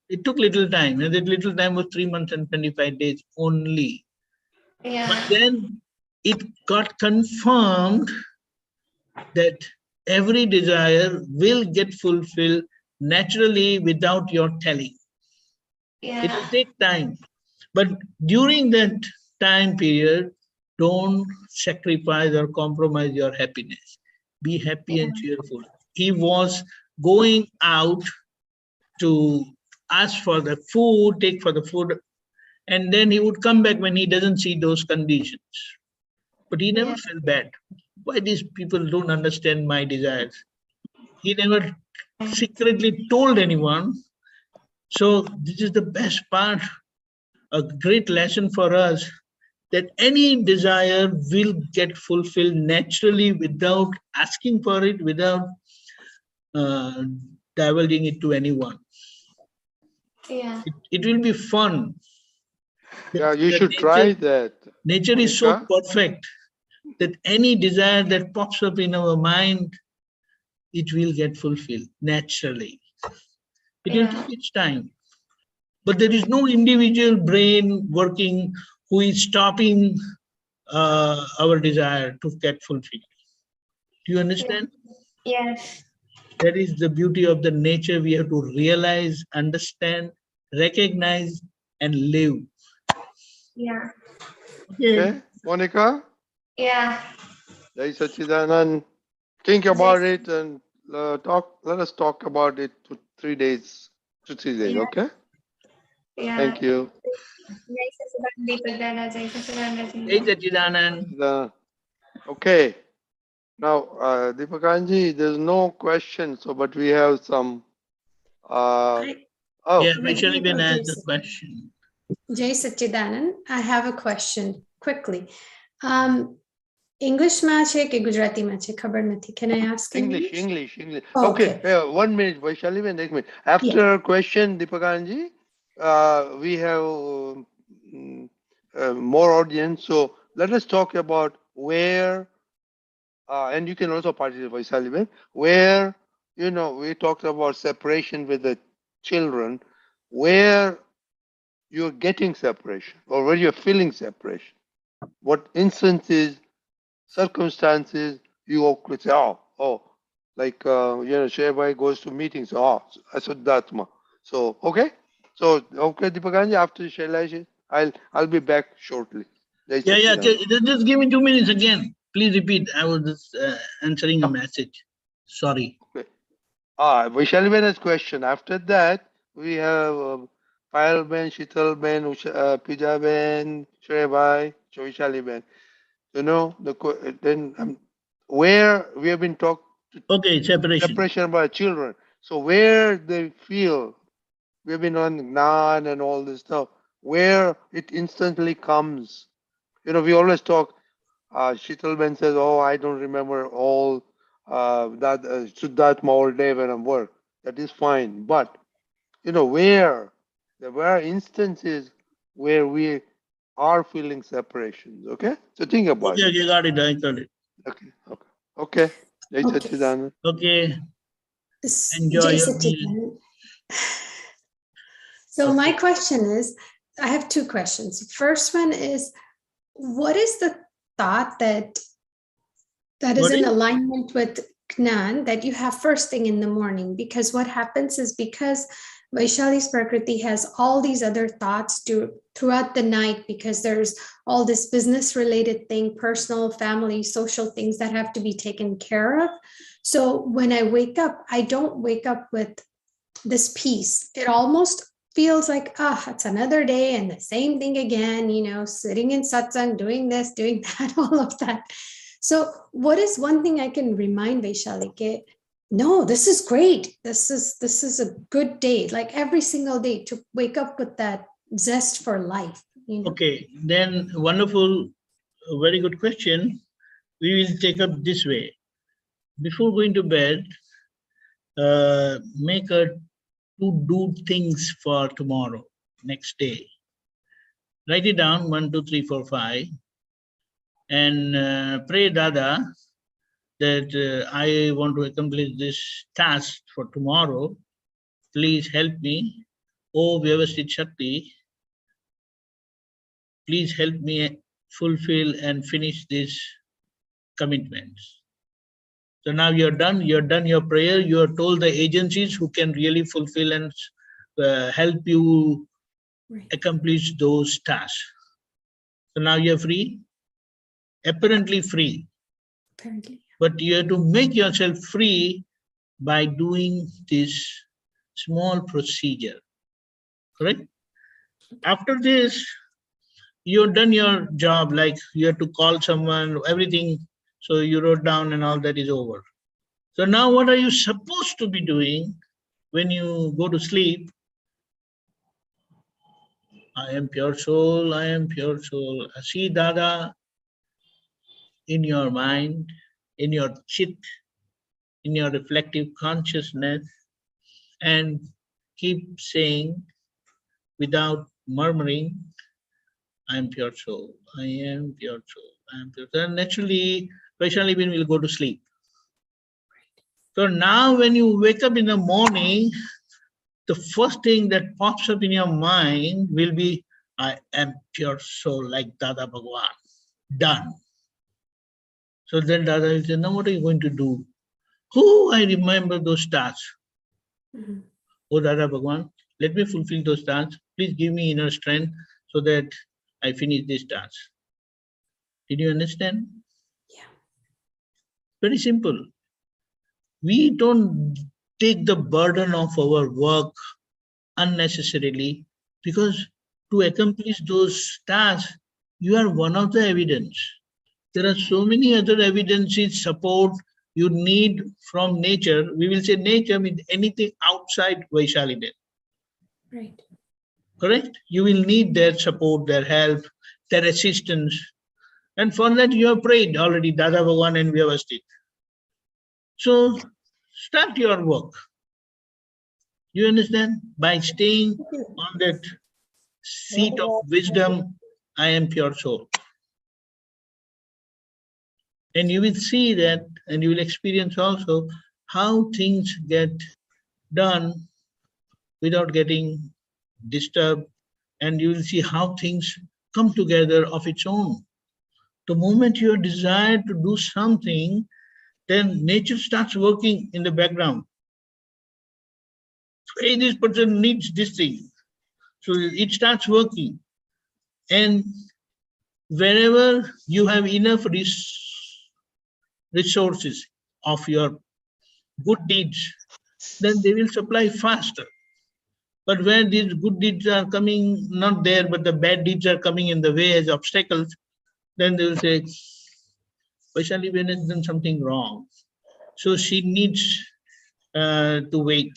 It took little time, and that little time was 3 months and 25 days only. Yeah. But then it got confirmed that every desire will get fulfilled naturally without your telling. It will take time. But during that time period, don't sacrifice or compromise your happiness. Be happy and cheerful. He was going out to ask for the food, take for the food, and then he would come back when he doesn't see those conditions. But he never felt bad. Why these people don't understand my desires? He never secretly told anyone. So this is the best part, a great lesson for us, that any desire will get fulfilled naturally without asking for it, without divulging it to anyone. Yeah. It will be fun. Yeah, you should try that. Nature is so perfect that any desire that pops up in our mind, it will get fulfilled naturally. It will take its time. But there is no individual brain working who is stopping our desire to get fulfilled. Do you understand? Yes. That is the beauty of the nature. We have to realize, understand, recognize, and live. Yeah. Okay, Monica? Yeah. Jai Sachidanand. Think about it and let us talk about it for 3 days, 2 3 days, okay? Yeah. Thank you. JSS Apt. Okay. Now, Deepakanji, there's no question, so but we have some. Yeah, Vaishali Ben asked the question. Jai Sachidanand, I have a question quickly. English માં છે કે ગુજરાતી માં છે ખબર નથી. Can I ask in English? Oh, okay. 1 minute, Vaishali Ben, 1 minute. After question, Deepakanji, we have more audience. So let us talk about where, and you can also participate, Sullivan, where, we talked about separation with the children, where you're getting separation or where you're feeling separation. What instances, circumstances you could say, like, Shreya goes to meetings, Asuddhatma. So, okay. So, okay, Deepakanandji, after Shailash, I'll be back shortly. Yeah. Just give me 2 minutes again. Please repeat. I was just answering a message. Sorry. Okay. Vaishaliben's question. After that, we have Payalben, Shitalben, Pijaben, Shreya, Vaishaliben. Then where we have been talked Okay, separation by children. So where they feel, we've been on Gnan and all this stuff, where it instantly comes. We always talk, Shitalben says, I don't remember all that Suddhatma all day when I'm work. That is fine. But, where there were instances where we are feeling separations. Okay? So think about it. Okay, got it. I got it. Okay. Jai Satchidanand. Okay. Enjoy Jai your meal. Satchidanand. So my question is, I have two questions. First one is, what is the thought that is in alignment with Gnan that you have first thing in the morning? Because what happens is, because Vaishali's Prakriti has all these other thoughts throughout the night, because there's all this business related thing, personal, family, social things that have to be taken care of. So when I wake up, I don't wake up with this peace. It almost feels like, it's another day and the same thing again, sitting in satsang, doing this, doing that, all of that. So what is one thing I can remind Vaishali? No, this is great. This is a good day, like every single day, to wake up with that zest for life. Okay, then wonderful, very good question. We will take up this way. Before going to bed, make a to-do things for tomorrow, next day. Write it down, 1, 2, 3, 4, 5, and pray Dada that I want to accomplish this task for tomorrow. Please help me. Oh, Vyavasthit Shakti, please help me fulfill and finish these commitments. So now you're done your prayer, you have told the agencies who can really fulfill and help you accomplish those tasks. So now you're free, apparently free. Apparently. But you have to make yourself free by doing this small procedure, correct? After this, you've done your job, like you have to call someone, everything. So you wrote down and all that is over. So now what are you supposed to be doing when you go to sleep? I am pure soul, I am pure soul. See Dada in your mind, in your chit, in your reflective consciousness, and keep saying without murmuring, I am pure soul, I am pure soul, I am pure soul. And naturally, Vaishali will go to sleep. So now when you wake up in the morning, the first thing that pops up in your mind will be, I am pure soul, like Dada Bhagwan. Done. So then Dada will say, now what are you going to do? Oh, I remember those tasks. Oh, Dada Bhagwan, let me fulfill those tasks. Please give me inner strength so that I finish these tasks. Did you understand? Yeah. Very simple. We don't take the burden of our work unnecessarily, because to accomplish those tasks, you are one of the evidence. There are so many other evidences, support you need from nature. We will say nature means anything outside Vaishali. Right. Correct? You will need their support, their help, their assistance. And for that you have prayed already, Dada Bhagwan and Vyavasthit. So start your work. You understand? By staying on that seat of wisdom, I am pure soul. And you will see that, and you will experience also how things get done without getting disturbed, and you will see how things come together of its own. The moment you desire to do something, then nature starts working in the background. Hey, this person needs this thing. So it starts working. And wherever you have enough resources of your good deeds, then they will supply faster. But where these good deeds are coming, not there, but the bad deeds are coming in the way as obstacles, then they will say, Vaishali Ben has done something wrong. So she needs to wait.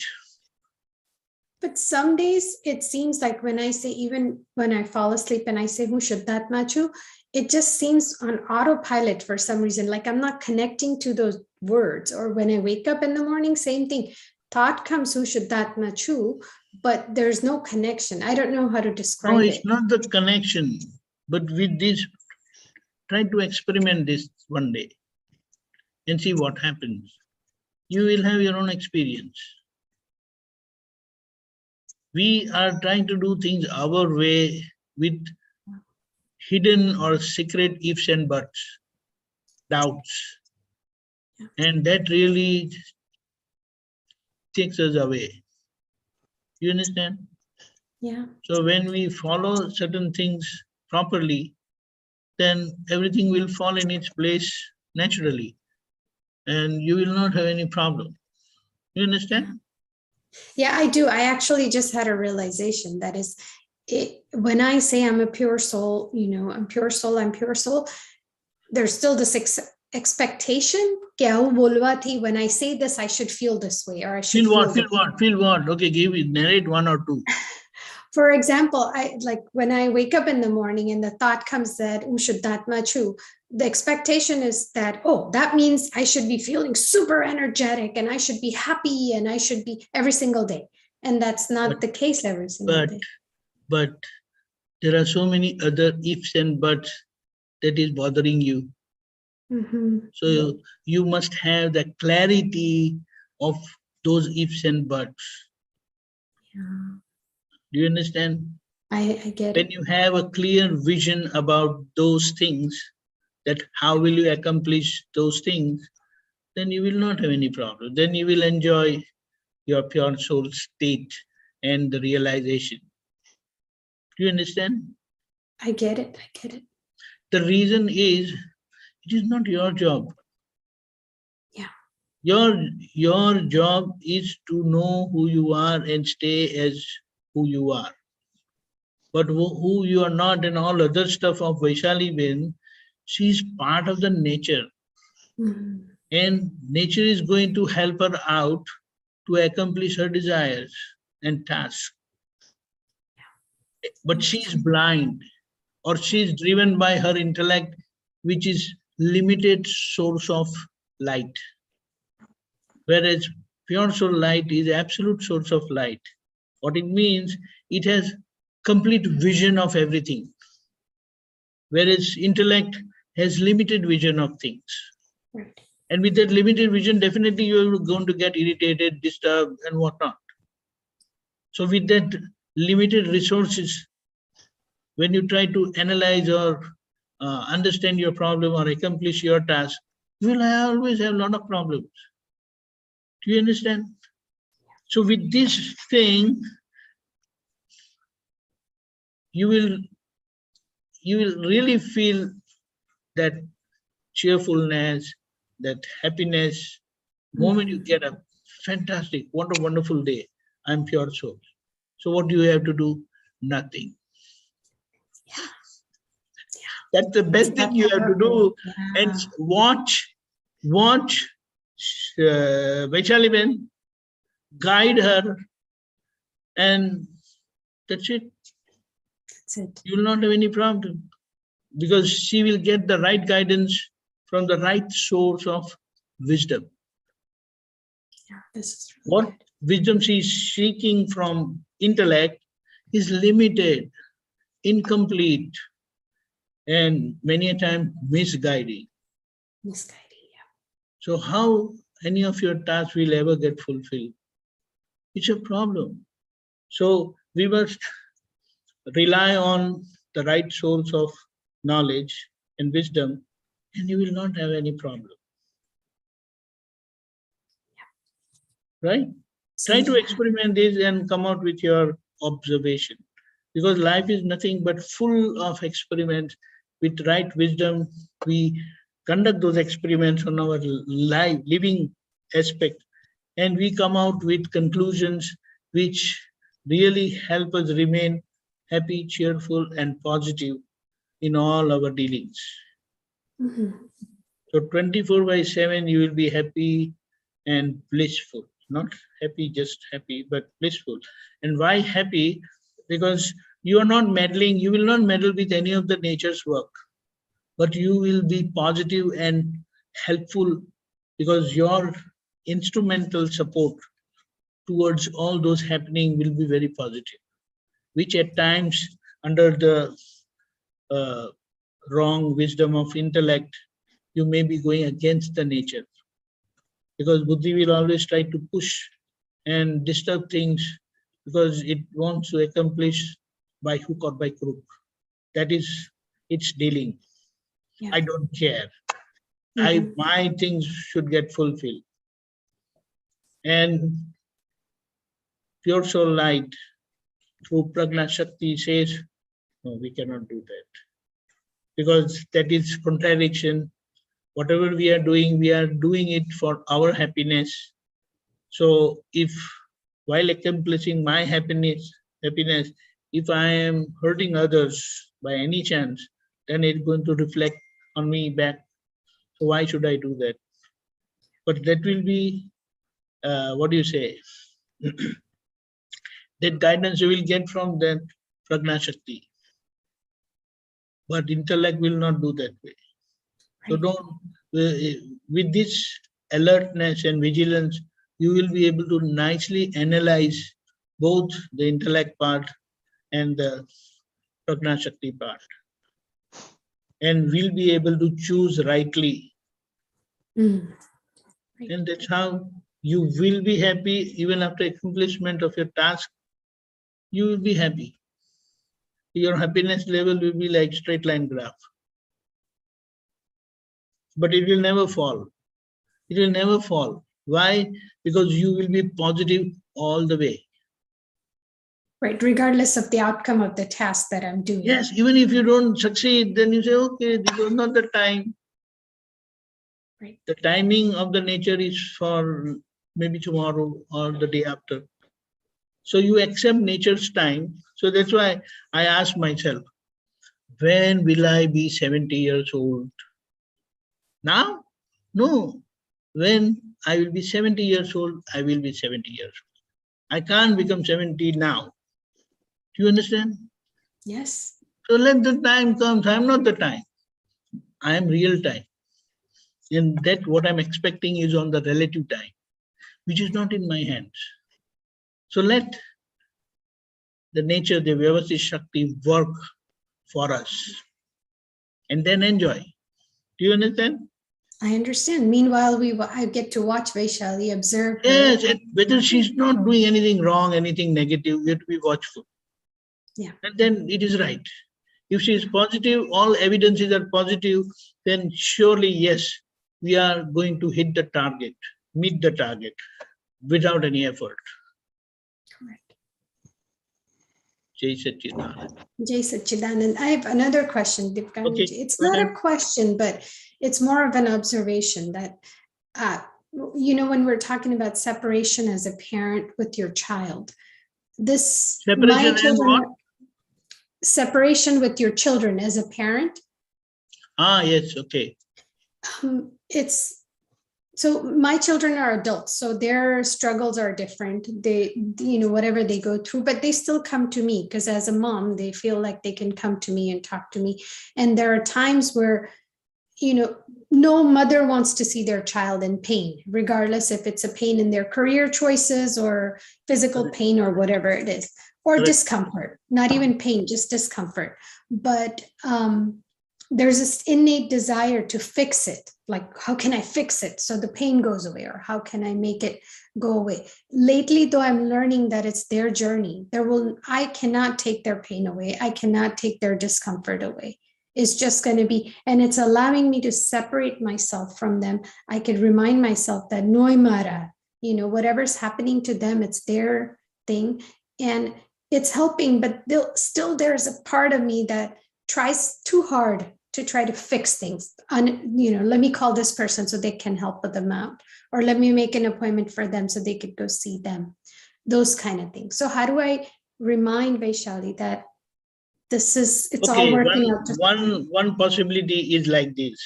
But some days it seems like when I say, even when I fall asleep and I say, who should that machu? It just seems on autopilot for some reason, like I'm not connecting to those words. Or when I wake up in the morning, same thing. Thought comes, who should that machu? But there's no connection. I don't know how to describe it. No, it's not the connection. But with this, try to experiment this one day and see what happens. You will have your own experience. We are trying to do things our way with hidden or secret ifs and buts, doubts. And that really takes us away. You understand? Yeah. So when we follow certain things properly, then everything will fall in its place naturally. And you will not have any problem. You understand? Yeah, I do. I actually just had a realization that is, when I say I'm a pure soul, I'm pure soul, there's still this expectation. When I say this, I should feel this way, or I should feel what? Okay, narrate one or two. For example, when I wake up in the morning and the thought comes that, should that machu? The expectation is that, that means I should be feeling super energetic and I should be happy and I should be every single day. And that's not the case every single day. But there are so many other ifs and buts that is bothering you. Mm-hmm. So you must have the clarity of those ifs and buts. Yeah. Do you understand? I get when it. you have a clear vision about those things, that how will you accomplish those things, then you will not have any problem. Then you will enjoy your pure soul state and the realization. Do you understand? I get it. The reason is, it is not your job. Yeah. Your job is to know who you are and stay as who you are. But who you are not and all other stuff of Vaishali Ben, she is part of the nature. Mm-hmm. And nature is going to help her out to accomplish her desires and tasks. But she is blind, or she is driven by her intellect, which is limited source of light. Whereas pure soul light is absolute source of light. What it means, it has complete vision of everything. Whereas intellect has limited vision of things. Right. And with that limited vision, definitely you are going to get irritated, disturbed, and whatnot. So with that limited resources, when you try to analyze or understand your problem or accomplish your task, you will always have a lot of problems. Do you understand? So with this thing, you will really feel that cheerfulness, that happiness. The moment you get up, fantastic, what a wonderful day. I'm pure soul. So what do you have to do? Nothing. Yeah. That's the best thing you have to do. Yeah. And watch Vaishali Ben, guide her, and that's it. That's it. You will not have any problem, because she will get the right guidance from the right source of wisdom. Yeah, this is really What wisdom she is seeking from intellect is limited. incomplete, and many a time misguiding. So how any of your tasks will ever get fulfilled? It's a problem. So we must rely on the right source of knowledge and wisdom, and you will not have any problem. Right? Try to experiment this and come out with your observation. Because life is nothing but full of experiments. With right wisdom, we conduct those experiments on our living aspect, and we come out with conclusions which really help us remain happy, cheerful, and positive in all our dealings. So 24/7, you will be happy and blissful. Not happy, just happy, but blissful. And why happy? Because you are not meddling, you will not meddle with any of the nature's work, but you will be positive and helpful because your instrumental support towards all those happening will be very positive, which at times under the wrong wisdom of intellect, you may be going against the nature. Because Buddhi will always try to push and disturb things because it wants to accomplish by hook or by crook. That is its dealing. Yeah. I don't care. My things should get fulfilled. And pure soul light through Prajna Shakti says, no, we cannot do that. Because that is contradiction. Whatever we are doing it for our happiness. So if while accomplishing my happiness, if I am hurting others by any chance, then it's going to reflect on me back. So why should I do that? But that will be, what do you say? That guidance you will get from that Prajna Shakti. But intellect will not do that way. So don't, with this alertness and vigilance, you will be able to nicely analyze both the intellect part and the Prajna Shakti part. And will be able to choose rightly. And that's how you will be happy even after accomplishment of your task. You will be happy. Your happiness level will be like straight line graph. But it will never fall. It will never fall. Why? Because you will be positive all the way. Right, regardless of the outcome of the task that I'm doing. Yes, even if you don't succeed, then you say, okay, this was not the time. Right. The timing of the nature is for maybe tomorrow or the day after. So you accept nature's time. So that's why I ask myself, when will I be 70 years old? Now? No. When I will be 70 years old, I will be 70 years old. I can't become 70 now. Do you understand? Yes. So let the time come. I am not the time. I am real time. And that what I'm expecting is on the relative time, which is not in my hands. So let the nature, the Vyavasthit Shakti work for us and then enjoy. Do you understand? I understand. Meanwhile, I get to watch Vaishali, observe her. Yes, whether she's not doing anything wrong, anything negative, we have to be watchful. Yeah. And then it is right. If she is positive, all evidences are positive, then surely, yes, we are going to hit the target, meet the target without any effort. Correct. Jai Satchidanand. Jai Satchidanand. I have another question, Deepakanandji. Okay. It's not a question, but it's more of an observation that, when we're talking about separation as a parent with your child, this separation with your children as a parent. Yes, okay. So my children are adults, so their struggles are different. They, whatever they go through, but they still come to me because as a mom, they feel like they can come to me and talk to me. And there are times where, no mother wants to see their child in pain, regardless if it's a pain in their career choices or physical pain or whatever it is, or discomfort, not even pain, just discomfort. But there's this innate desire to fix it. Like, how can I fix it so the pain goes away? Or how can I make it go away? Lately, though, I'm learning that it's their journey. I cannot take their pain away. I cannot take their discomfort away. It's just going to be, and it's allowing me to separate myself from them. I could remind myself that Noi Mara, whatever's happening to them, it's their thing. And it's helping, but still there's a part of me that tries too hard to try to fix things. Let me call this person so they can help them out, or let me make an appointment for them so they could go see them, those kind of things. So how do I remind Vaishali that it's all working out? One possibility is like this,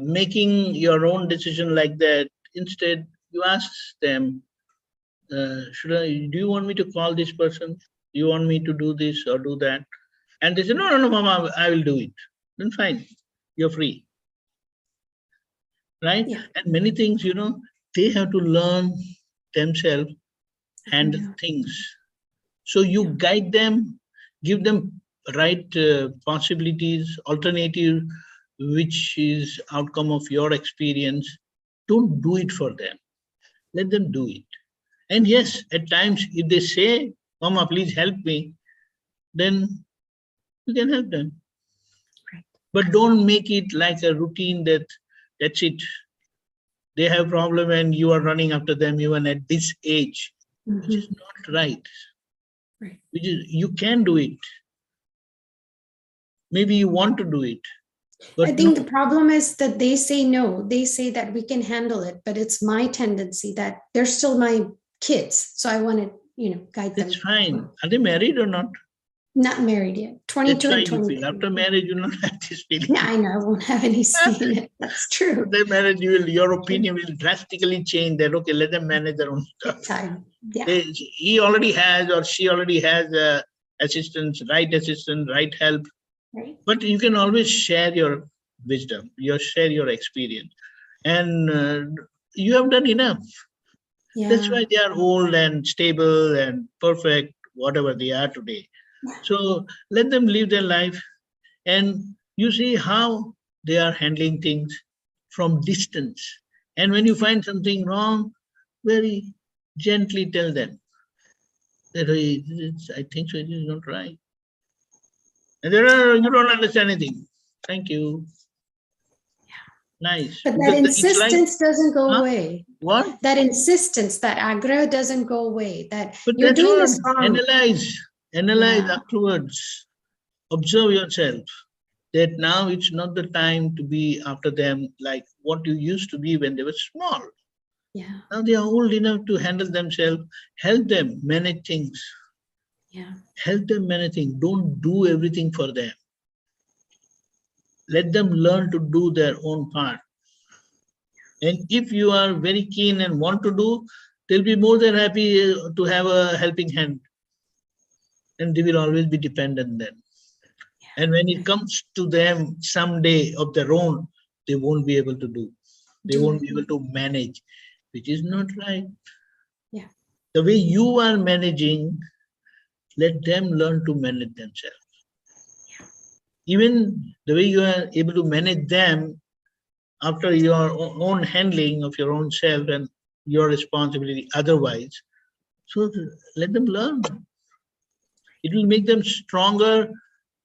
making your own decision like that. Instead, you ask them, do you want me to call this person? Do you want me to do this or do that? And they say, no, Mama, I will do it. Then fine, you're free. Right? Yeah. And many things, they have to learn themselves and things. So you guide them, give them right possibilities, alternative, which is outcome of your experience. Don't do it for them. Let them do it. And yes, at times, if they say, Mama, please help me, then you can help them. Right. But don't make it like a routine that's it. They have a problem and you are running after them even at this age, which is not right. Right. You can do it. Maybe you want to do it. But I think the problem is that they say no. They say that we can handle it, but it's my tendency that they're still my kids. So I want to, guide them. That's fine. Are they married or not? Not married yet. 22 and 23. After marriage, you don't have this feeling. Yeah, I know. I won't have any say in it. That's true. After marriage, your opinion will drastically change that, okay, let them manage their own stuff. Time. Yeah. He already has or she already has assistance, right help. Right. But you can always share your wisdom, share your experience. And you have done enough. Yeah. That's why they are old and stable and perfect, whatever they are today. So let them live their life, and you see how they are handling things from distance. And when you find something wrong, very gently tell them that I think so, it is not right. And you don't understand anything. Thank you. Nice. But that insistence doesn't go away. What? That insistence, that agra doesn't go away. But you're doing this wrong. Analyze afterwards. Observe yourself that now it's not the time to be after them like what you used to be when they were small. Yeah. Now they are old enough to handle themselves. Help them manage things. Yeah. Help them manage things. Don't do everything for them. Let them learn to do their own part. And if you are very keen and want to do, they'll be more than happy to have a helping hand. And they will always be dependent then. Yeah. And when it comes to them someday of their own, they won't be able to do. They won't be able to manage, which is not right. Yeah. The way you are managing, let them learn to manage themselves. Yeah. Even the way you are able to manage them after your own handling of your own self and your responsibility otherwise. So let them learn. It will make them stronger.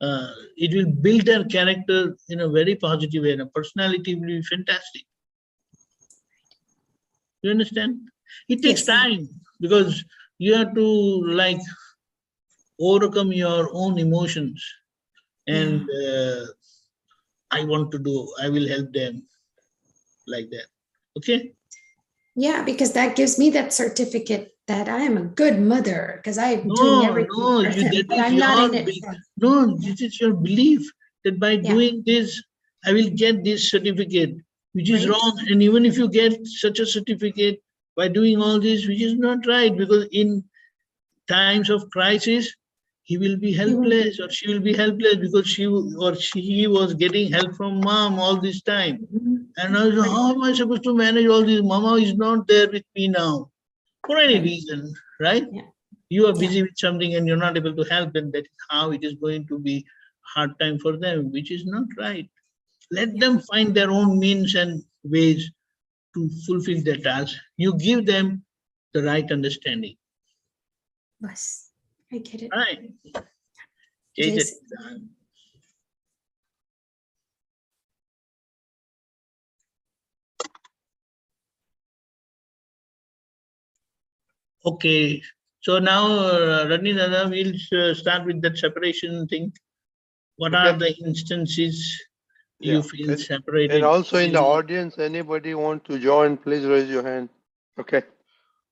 It will build their character in a very positive way. And a personality will be fantastic. You understand? It takes time because you have to overcome your own emotions. And I want to do, I will help them like that. Okay? Yeah, because that gives me that certificate that I am a good mother because I'm doing everything. This is your belief that by doing this, I will get this certificate, which is wrong. And even if you get such a certificate by doing all this, which is not right, because in times of crisis, he will be helpless or she will be helpless because he was getting help from mom all this time. And I was, how am I supposed to manage all this? Mama is not there with me now. For any reason, right? Yeah. You are busy with something and you're not able to help, and that is how it is going to be hard time for them, which is not right. Let them find their own means and ways to fulfill their task. You give them the right understanding. Yes, I get it. Right. Yes. Okay, so now, Rani Dada, we'll start with that separation thing. What are the instances you feel separated? And also in the audience, anybody want to join, please raise your hand. Okay.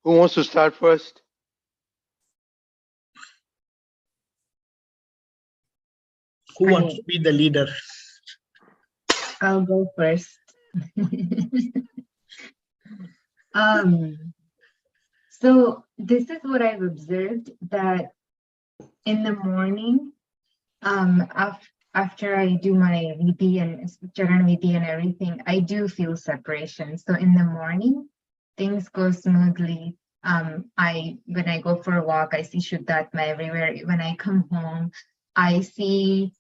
Who wants to start first? Who wants to be the leader? I'll go first. So this is what I've observed, that in the morning, after I do my VP and Charan VP and everything, I do feel separation. So in the morning, things go smoothly. When I go for a walk, I see Shuddhatma everywhere. When I come home, I see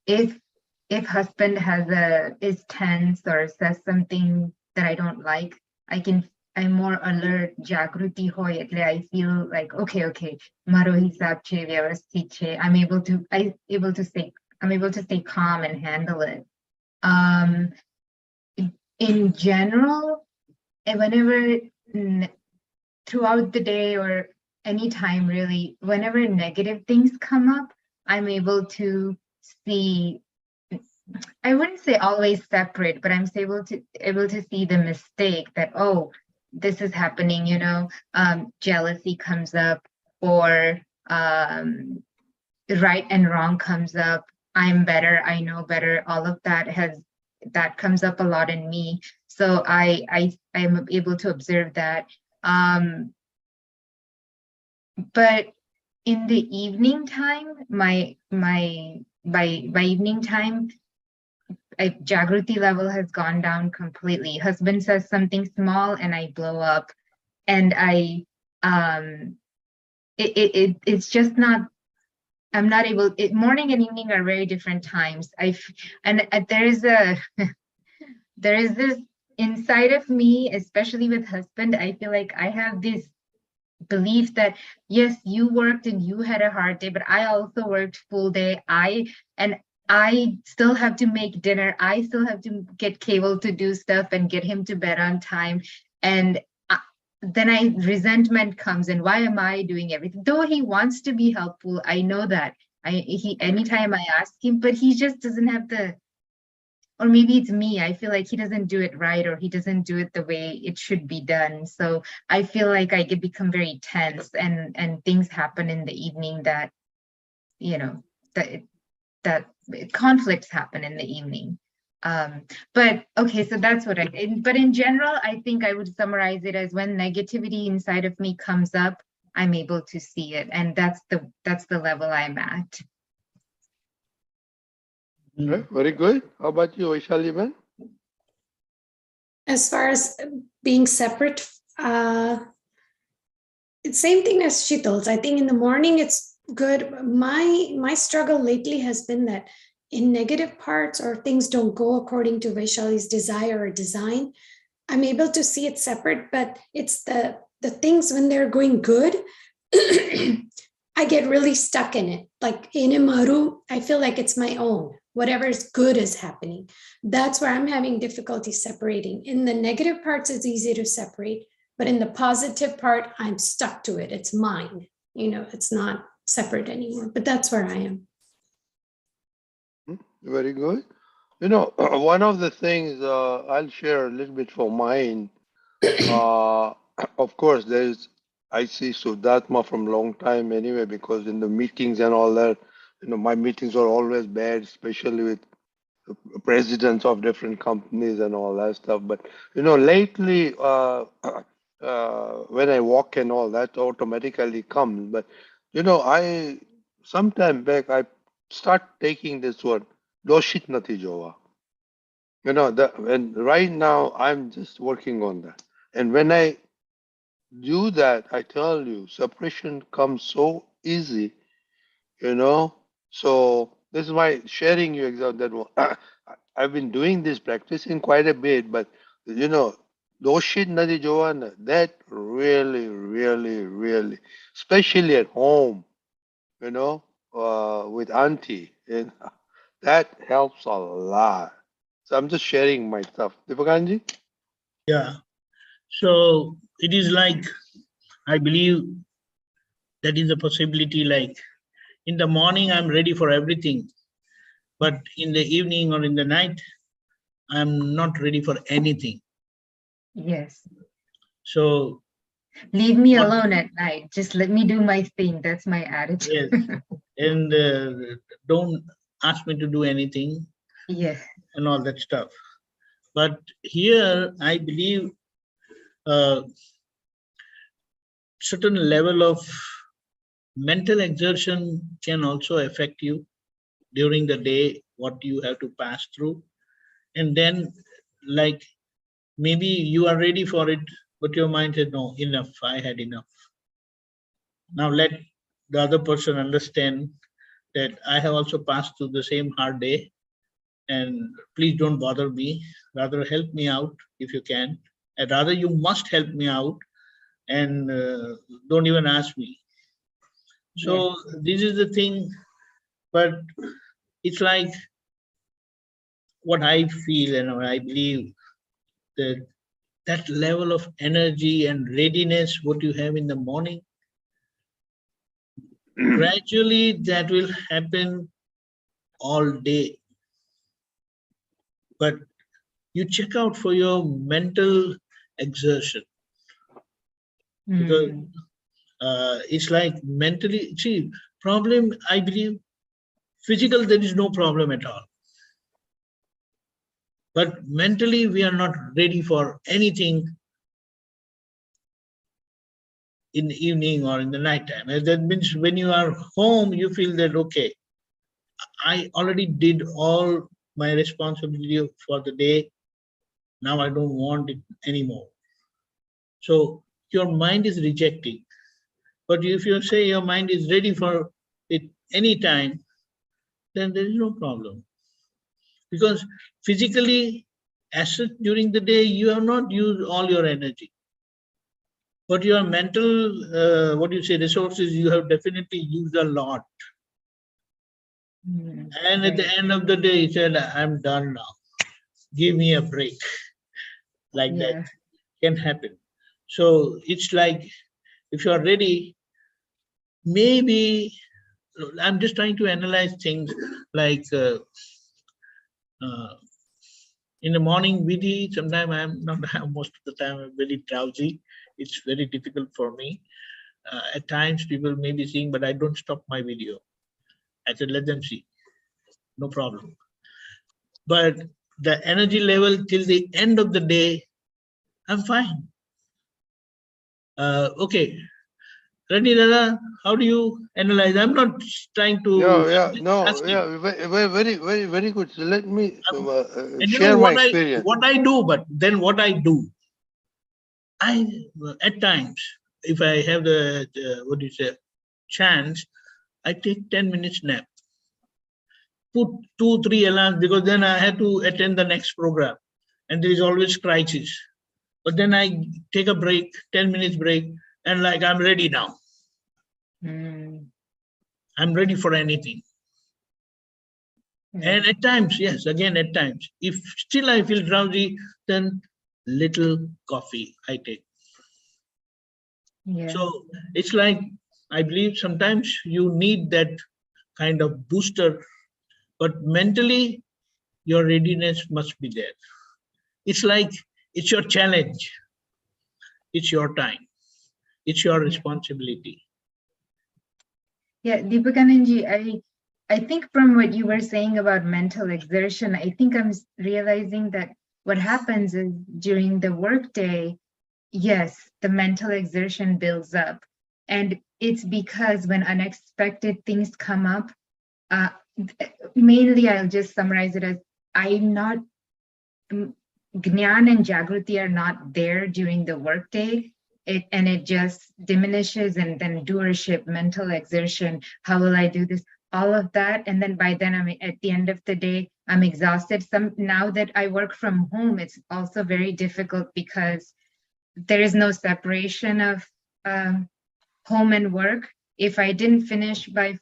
if husband is tense or says something that I don't like, I'm more alert, jagruti hoy, etle I feel like, okay, maro hisab che, vyavasthit che. I'm able to stay calm and handle it. In general, whenever throughout the day or anytime really, whenever negative things come up, I'm able to see, I wouldn't say always separate, but I'm able to see the mistake that, oh, this is happening, jealousy comes up, or right and wrong comes up. I'm better, I know better. All of that comes up a lot in me. So I am able to observe that. But in the evening time, by evening time, Jagruti level has gone down completely. Husband says something small and I blow up, and it's just not. I'm not able. Morning and evening are very different times. There is this inside of me, especially with husband. I feel like I have this belief that yes, you worked and you had a hard day, but I also worked full day. I still have to make dinner. I still have to get Keval to do stuff and get him to bed on time. And then resentment comes in. Why am I doing everything? Though he wants to be helpful, I know that. Anytime I ask him, but he just doesn't have or maybe it's me. I feel like he doesn't do it right, or he doesn't do it the way it should be done. So I feel like I could become very tense, and things happen in the evening that, that conflicts happen in the evening. But okay, so that's what but in general, I think I would summarize it as when negativity inside of me comes up, I'm able to see it. And that's the level I'm at. Okay, very good. How about you, Vaishali man? As far as being separate, it's same thing as she told. I think in the morning it's good. My struggle lately has been that in negative parts or things don't go according to Vaishali's desire or design, I'm able to see it separate, but it's the things when they're going good, I get really stuck in it. Like in Imaru, I feel like it's my own. Whatever is good is happening. That's where I'm having difficulty separating. In the negative parts, it's easy to separate, but in the positive part, I'm stuck to it. It's mine. It's not separate anymore, but that's where I am. Very good. One of the things I'll share a little bit for mine. Of course, I see Shuddhatma from long time anyway, because in the meetings and all that, my meetings are always bad, especially with presidents of different companies and all that stuff. But, lately, when I walk and all that automatically comes. But, sometime back, I start taking this word, doshit nati jova. You know, and right now I'm just working on that. And when I do that, I tell you, separation comes so easy, you know. So this is why sharing you example that I've been doing this practicing quite a bit, but you know, doshit nadi jova, that really, really, really, especially at home, you know, with auntie, and that helps a lot. So I'm just sharing my stuff. Deepakanji? Yeah. So it is like, I believe that is a possibility. Like in the morning, I'm ready for everything. But in the evening or in the night, I'm not ready for anything. Yes. So leave me alone at night. Just let me do my thing. That's my attitude. Yes. And don't ask me to do anything. Yes. And all that stuff. But here, I believe certain level of mental exertion can also affect you during the day, what you have to pass through. And then, like, maybe you are ready for it, but your mind said, no, enough, I had enough. Now let the other person understand that I have also passed through the same hard day, and please don't bother me, rather help me out if you can, and rather you must help me out, and don't even ask me. So this is the thing, but it's like what I feel and what I believe, that that level of energy and readiness, what you have in the morning, gradually that will happen all day. But you check out for your mental exertion. Because it's like mentally, see, problem, I believe, physical, there is no problem at all. But mentally, we are not ready for anything in the evening or in the nighttime. And that means when you are home, you feel that, okay, I already did all my responsibility for the day. Now I don't want it anymore. So your mind is rejecting. But if you say your mind is ready for it any time, then there is no problem. Because physically, as such, during the day, you have not used all your energy. But your mental, what you say, resources, you have definitely used a lot. And at the end of the day, he said, I'm done now. Give me a break. Like that can happen. So it's like, if you are ready, maybe, I'm just trying to analyze things like in the morning, Vidhi, sometimes I'm not, most of the time I'm very drowsy. It's very difficult for me. At times people may be seeing, but I don't stop my video. I said, let them see, no problem. But the energy level till the end of the day, I'm fine. Okay, Reddy Dada, how do you analyze? I'm not trying to. Very good. So let me share my experience. What I do, but then what I do, I at times, if I have the what do you say, chance, I take 10 minutes nap. Put 2-3 alarms, because then I have to attend the next program, and there is always crisis. But then I take a break, 10 minutes break, and like I'm ready now. I'm ready for anything. And at times, yes, again at times, if still I feel drowsy, then little coffee I take. So it's like, I believe sometimes you need that kind of booster, but mentally your readiness must be there. It's like, it's your challenge. It's your time. It's your responsibility. Yeah, Deepakanandji, I think from what you were saying about mental exertion, I think I'm realizing that what happens is during the workday, yes, the mental exertion builds up. And it's because when unexpected things come up, mainly I'll just summarize it as I'm not, Gnan and Jagruti are not there during the workday. It just diminishes, and then doership, mental exertion, how will I do this, all of that. And then by then, at the end of the day, I'm exhausted. Now that I work from home, it's also very difficult because there is no separation of home and work. If I didn't finish by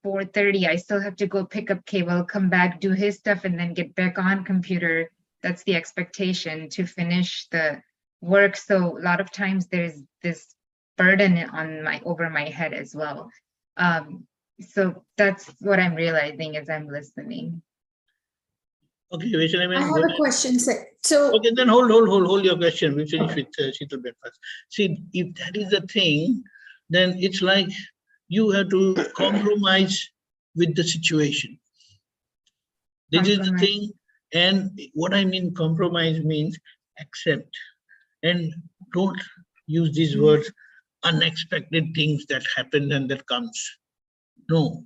4:30, I still have to go pick up Keval, come back, do his stuff, and then get back on computer. That's the expectation, to finish the work. So a lot of times there's this burden over my head as well. So that's what I'm realizing as I'm listening. Okay, Vaishnavi, I have a question. So okay, then hold your question. We finish with Sheetal first. See, if that is the thing, then it's like you have to compromise with the situation. This is the thing. And what I mean compromise means accept. And don't use these words, unexpected things that happen and that comes. No.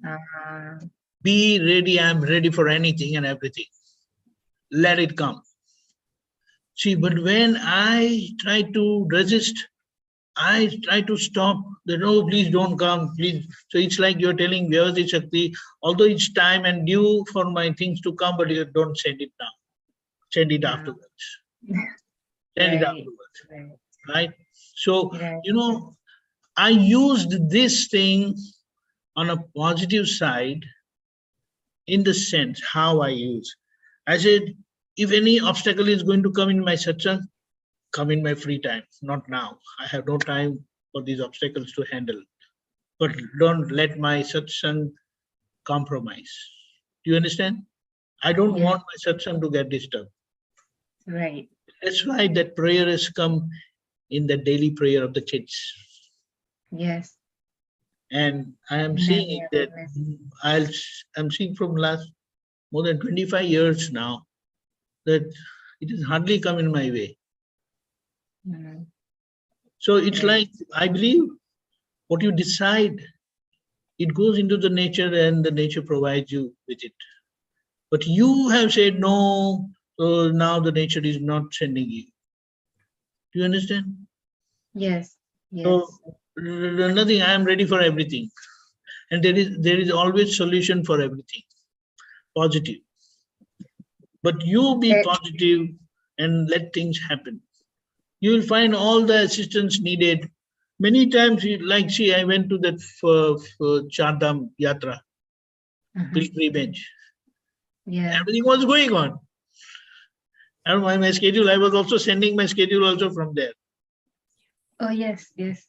Be ready. I'm ready for anything and everything. Let it come. See, but when I try to resist, I try to stop, that, oh, please don't come, please. So it's like you're telling Vyavasti Shakti, although it's time and due for my things to come, but you don't send it now. Send it afterwards. Send it afterwards. Right? So, you know, I used this thing on a positive side in the sense how I use. I said, if any obstacle is going to come in my satsang, come in my free time, not now. I have no time for these obstacles to handle. But don't let my satsang compromise. Do you understand? I don't want my satsang to get disturbed. Right. That's why that prayer has come in the daily prayer of the kids. Yes. And I am seeing it that I'm seeing from last more than 25 years now that it has hardly come in my way. So it's like, I believe what you decide, it goes into the nature and the nature provides you with it. But you have said no, so now the nature is not sending you. Do you understand? Yes. Yes. So nothing, I am ready for everything. And there is always solution for everything. Positive. But you be positive and let things happen. You will find all the assistance needed. Many times, like, see, I went to that for Char Dham Yatra, pilgrimage. Yeah. Everything was going on. And my schedule, I was also sending my schedule also from there. Oh, yes, yes.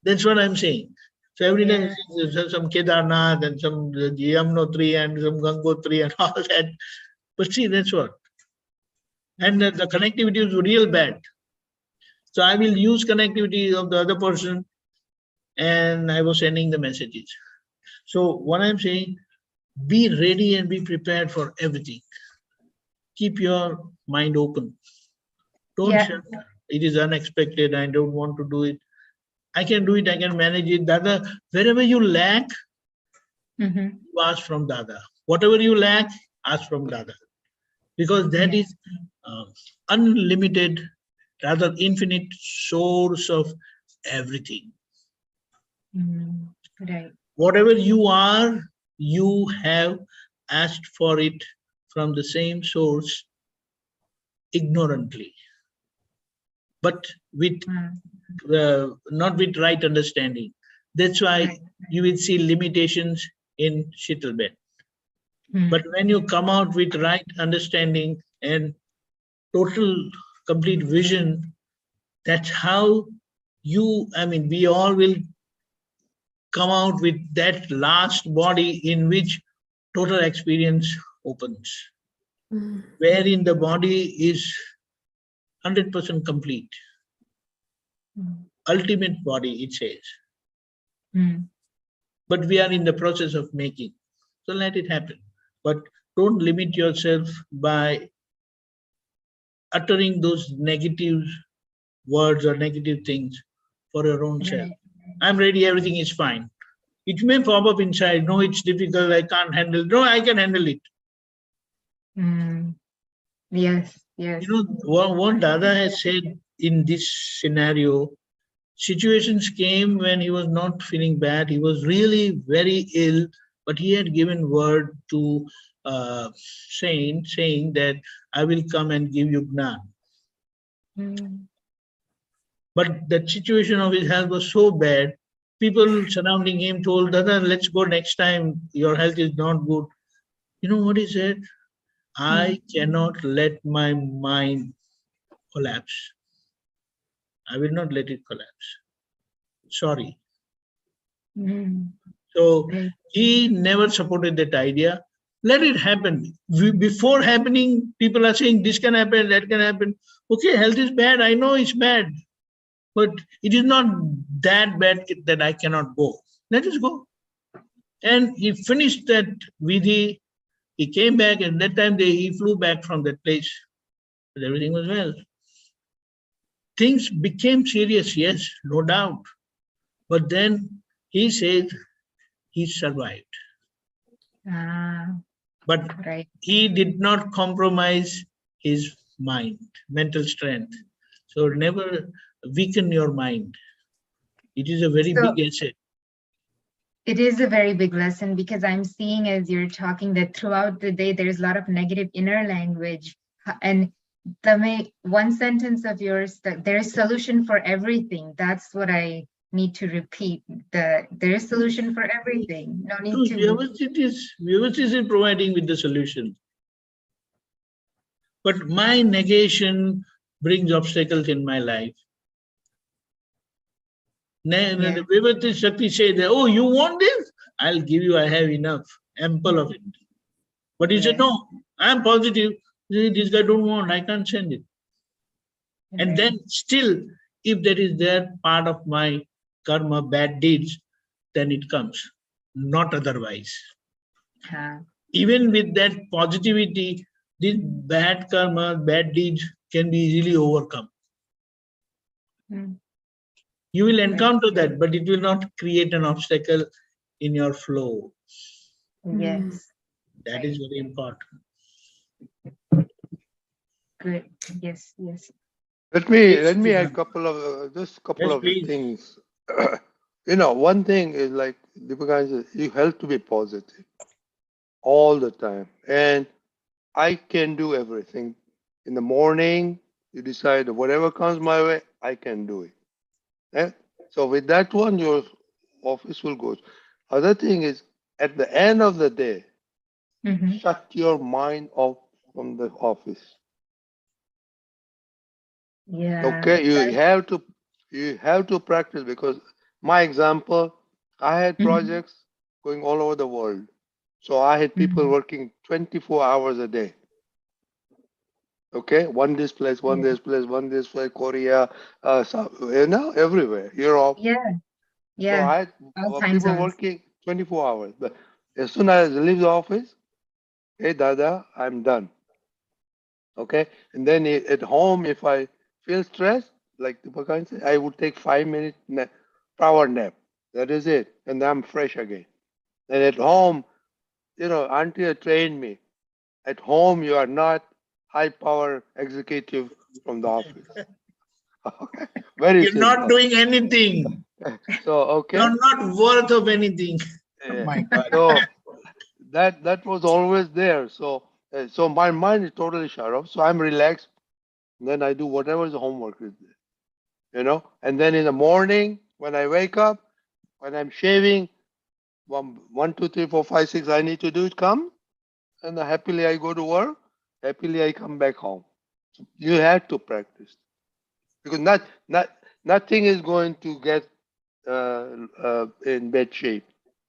That's what I'm saying. So every time there's some Kedarnath and some Yamunotri and some Gangotri and all that. But see, that's what. And the connectivity is real bad. So I will use connectivity of the other person and I was sending the messages. So what I'm saying, be ready and be prepared for everything. Keep your mind open. Don't shut. It is unexpected. I don't want to do it. I can do it. I can manage it. Dada, wherever you lack, you ask from Dada. Whatever you lack, ask from Dada. Because that is unlimited, rather infinite source of everything. Right. Whatever you are, you have asked for it from the same source ignorantly, but with not with right understanding. That's why you will see limitations in Sheetal. But when you come out with right understanding and total complete vision, that's how you, I mean, we all will come out with that last body in which total experience opens, wherein the body is 100% complete. Ultimate body, it says. But we are in the process of making. So let it happen. But don't limit yourself by uttering those negative words or negative things for your own self. I'm ready, everything is fine. It may pop up inside, no, it's difficult, I can't handle it. No, I can handle it. Yes, yes. You know, what Dada has said in this scenario, situations came when he was not feeling bad, he was really very ill, but he had given word to Saint, saying that I will come and give you Gnan. But the situation of his health was so bad, people surrounding him told, Dada, let's go next time, your health is not good. You know what he said? I cannot let my mind collapse. I will not let it collapse. Sorry. So he never supported that idea. Let it happen. Before happening, people are saying this can happen, that can happen. Okay, health is bad. I know it's bad. But it is not that bad that I cannot go. Let us go. And he finished that vidhi. He came back, and that time he flew back from that place. But everything was well. Things became serious, yes, no doubt. But then he said he survived. But he did not compromise his mind, mental strength. So never weaken your mind. It is a very big asset. It is a very big lesson, because I'm seeing as you're talking that throughout the day, there's a lot of negative inner language. And one sentence of yours, that there's solution for everything. That's what I need to repeat. There is solution for everything. No need to. Vyavasthit is providing with the solution. But my negation brings obstacles in my life. Vyavasthit Shakti says, oh, you want this? I'll give you, I have enough, ample of it. But he said, no, I'm positive. This guy don't want, I can't send it. And then still, if there is that part of my karma, bad deeds, then it comes, not otherwise. Even with that positivity, this bad karma, bad deeds can be easily overcome. You will encounter that, but it will not create an obstacle in your flow. Yes. That is very important. Good. Yes, yes. Let me add a couple of things. You know, one thing is like Deepakanandji, you have to be positive all the time. And I can do everything. In the morning, you decide whatever comes my way, I can do it. So with that one, your office will go. Other thing is, at the end of the day, shut your mind off from the office. Okay, you have to practice, because my example, I had projects going all over the world. So I had people working 24 hours a day. Okay, one this place, Korea, everywhere, Europe. So I had people working 24 hours. But as soon as I leave the office, hey, Dada, I'm done. Okay, and then at home, if I feel stressed, like Deepakanandji said, I would take 5-minute power nap. That is it, and I'm fresh again. And at home, you know, Auntie trained me. At home, you are not high power executive from the office. Okay. Very You're simple. not doing anything. So okay. You're not worth of anything. Oh my God. So that was always there. So so my mind is totally shut off. So I'm relaxed. And then I do whatever the homework is there. You know. And then in the morning when I wake up, when I'm shaving, 1, 2, 3, 4, 5, 6, I need to do it. Come, and happily I go to work. Happily I come back home. So you have to practice, because nothing is going to get in bad shape.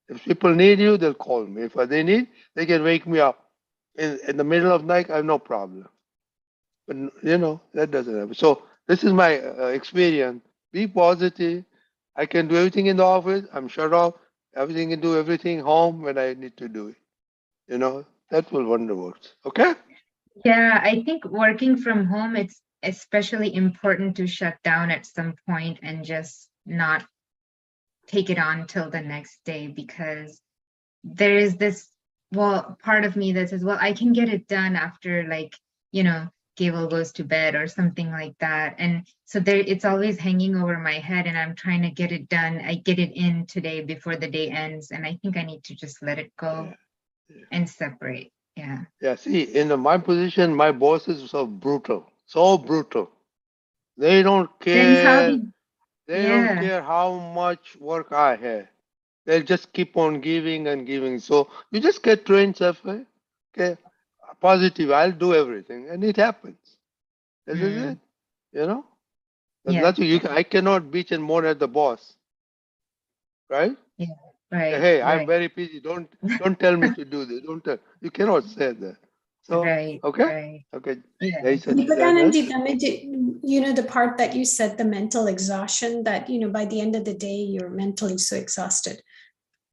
If people need you, they'll call me. If they need, they can wake me up in the middle of the night. I have no problem. But you know that doesn't happen. So this is my experience. Be positive. I can do everything in the office. I'm shut off. Everything can do everything home when I need to do it. You know, that will wonder works. Okay? Yeah, I think working from home, it's especially important to shut down at some point and just not take it on till the next day, because there is this, well, part of me that says, well, I can get it done after, like, you know, Keval goes to bed or something like that. And so there, it's always hanging over my head, and I'm trying to get it done. I get it in today before the day ends. And I think I need to just let it go and separate. Yeah. Yeah, see, in my position, my bosses are so brutal, so brutal. They don't Then how care. did, They don't care how much work I have. They'll just keep on giving and giving. So you just get trained that way. Okay, positive. I'll do everything, and it happens. This is it. You know, there's nothing you can. I cannot bitch and moan at the boss, right? Yeah. Right. Hey, I'm right. very busy. Don't tell me to do this. Don't tell. You cannot say that. So Right. okay, Right. okay. Yeah. Deepakanandji, you know, the part that you said, the mental exhaustion, that, you know, by the end of the day, you're mentally so exhausted.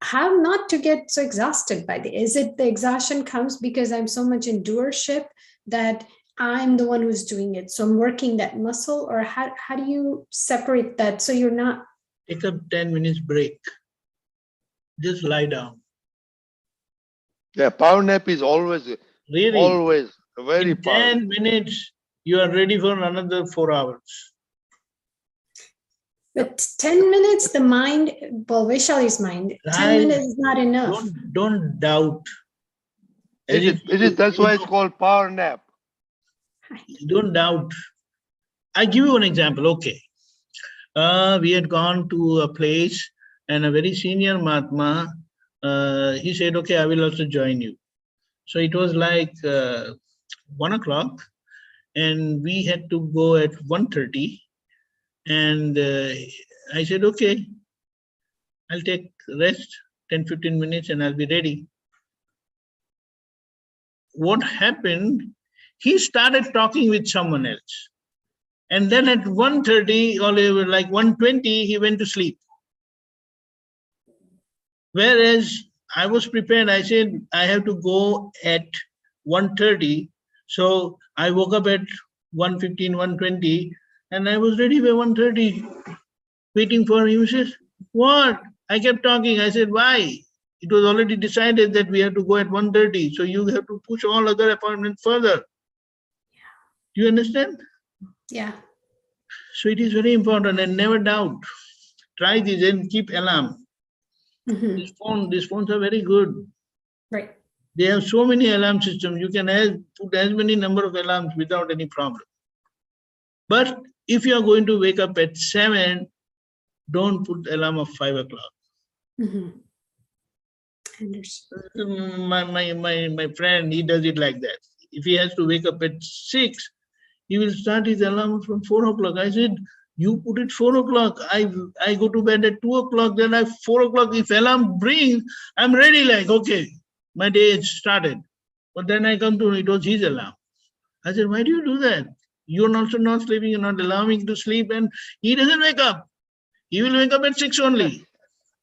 How not to get so exhausted by the, is it the exhaustion comes because I'm so much in doership that I'm the one who's doing it, so I'm working that muscle, or how do you separate that so you're not? Take a 10 minutes break. Just lie down. Yeah, power nap is always Really? a very In 10 minutes, you are ready for another 4 hours. But 10 minutes, the mind, well, Vaishali's mind, 10 minutes is not enough. Don't doubt. It is, that's why it's called power nap. Don't doubt. I give you an example. Okay. We had gone to a place, and a very senior Mahatma, he said, okay, I will also join you. So it was like 1 o'clock, and we had to go at 1:30. And I said, okay, I'll take rest, 10-15 minutes, and I'll be ready. What happened? He started talking with someone else. And then at 1:30 or like 1:20, he went to sleep. Whereas I was prepared. I said, I have to go at 1:30. So I woke up at 1:15, 1:20, and I was ready by 1:30, waiting for him. He says, what? I kept talking. I said, why? It was already decided that we have to go at 1:30. So you have to push all other appointments further. Do you understand? Yeah. So it is very important, and never doubt. Try this and keep alarm. These phones are very good. Right. They have so many alarm systems. You can put as many number of alarms without any problem. But if you are going to wake up at 7, don't put alarm of 5 o'clock. My friend, he does it like that. If he has to wake up at 6, he will start his alarm from 4 o'clock. I said, you put it 4 o'clock. I go to bed at 2 o'clock. Then at 4 o'clock, if alarm brings, I'm ready, like, okay, my day is started. But then I come to, it was his alarm. I said, why do you do that? You're also not sleeping, you're not allowing to sleep, and he doesn't wake up. He will wake up at 6 only.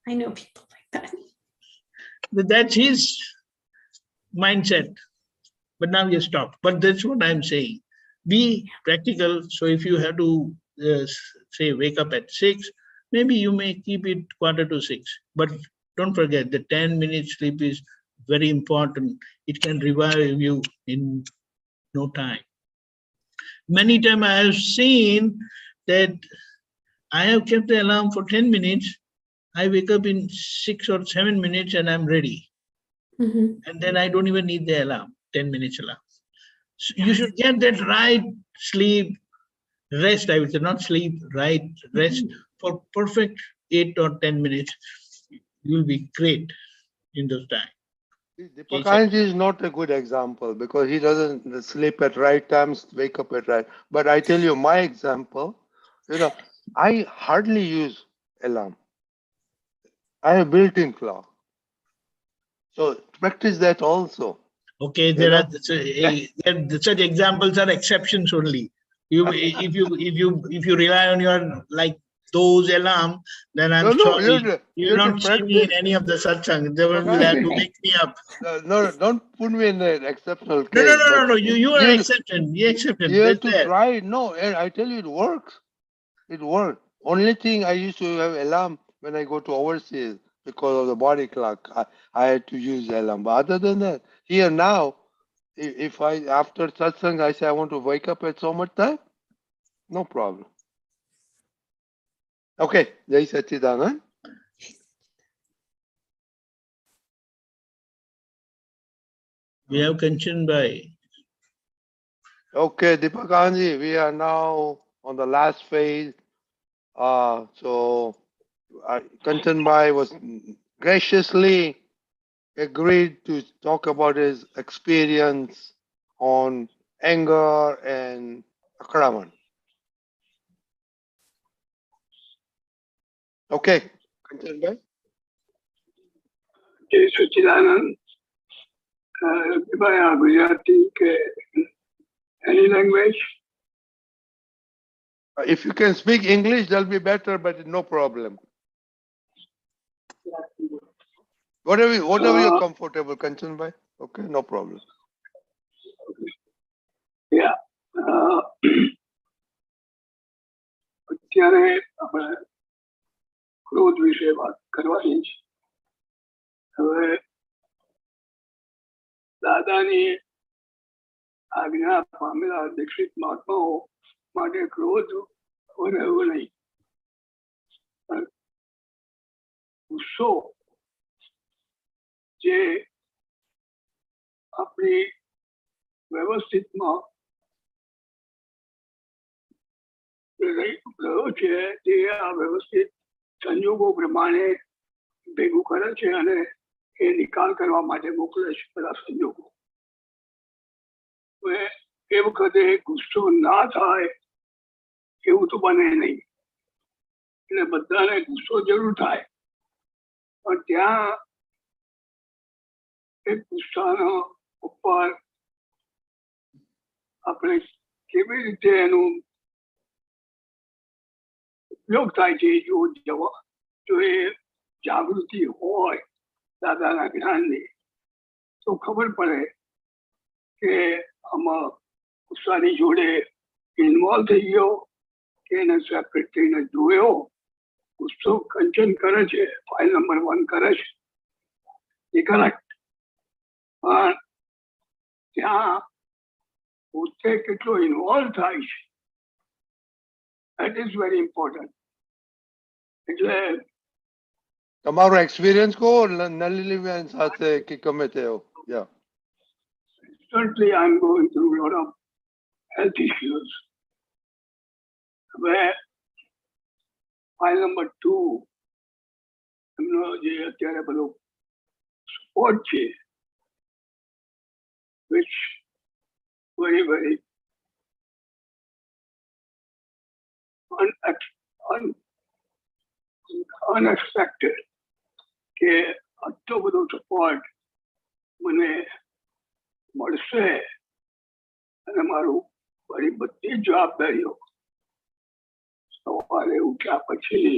I know people like that. But that's his mindset. But now you stopped. But that's what I'm saying. Be practical. So if you have to say wake up at 6, maybe you may keep it 5:45. But don't forget the 10 minutes sleep is very important. It can revive you in no time. Many times I have seen that I have kept the alarm for 10 minutes. I wake up in 6 or 7 minutes and I'm ready. And then I don't even need the alarm, 10 minutes alarm. So you should get that right sleep, rest, I would say, not sleep, right rest for perfect 8 or 10 minutes. You will be great in those times. Deepakanandji is not a good example because he doesn't sleep at right times, wake up at right. But I tell you my example, I hardly use alarm. I have built-in clock. So practice that also. Okay, there are such examples are exceptions only. If you rely on your those alarm, then I'm sorry, you don't see me in any of the satsang. They will have to wake me up. No, don't put me in an exceptional case. No. You are accepted. You accepted. You have to try it. No, and I tell you, it works. It works. Only thing I used to have alarm when I go to overseas because of the body clock. I had to use alarm. But other than that, here now, if I after satsang I say I want to wake up at so much time, no problem. Okay, Jai Sachidanand. We have Kanchan Bhai. Okay, Deepakanandji, we are now on the last phase. So Kanchan Bhai was graciously agreed to talk about his experience on anger and akraman. Okay, Kanchan Bhai. Jai Sachidanand. By Gujarati, any language? If you can speak English, that'll be better, but no problem. Whatever you're comfortable, Kanchan Bhai. Okay, no problem. Yeah. અત્યારે આપણે ક્રોધ વિશે વાત કરવાની છે. હવે દાદાની આજ્ઞા પામેલા દીક્ષિત મહાત્માઓ માટે ક્રોધ રહેવો નહીં. ગુસ્સો જે આપણી વ્યવસ્થિતમાં રહ્યો છે તે આ વ્યવસ્થિત સંજોગો પ્રમાણે ભેગું કરે છે અને એ નિકાલ કરવા માટે મોકલે છે બધા સંજોગો. એ વખતે ગુસ્સો ના થાય એવું તો બને નહીં. એટલે બધાને ગુસ્સો જરૂર થાય, પણ ત્યાં એક ગુસ્સાના ઉપર આપણે કેવી રીતે એનું ઉપયોગ થાય છે જો એ જાગૃતિ હોય દાદાના જ્ઞાનની તો ખબર પડે કે આમાં ગુસ્સાની જોડે ઇન્વોલ્વ થઈ ગયો કે એને સેપરેટ થઈને જોયો. ગુસ્સો કંચન કરે છે, ફાઇલ નંબર 1 કરે છે, એ કરેક્ટ. પણ ત્યાં પોતે કેટલો ઇન્વોલ્વ થાય છે, that is very important. એટલે તમારો એક્સપિરિયન્સ કહો નલિનીબેન સાથે કે ગમે તે હો. Yeah. Currently, I'm going through a lot of health issues. Where file number 2, જે અત્યારે બધો support છે, which very, very unexpected કે આટલો બધો સપોર્ટ મને મળશે અને મારી બધી જવાબદારીઓ સવારે ઉઠ્યા પછી,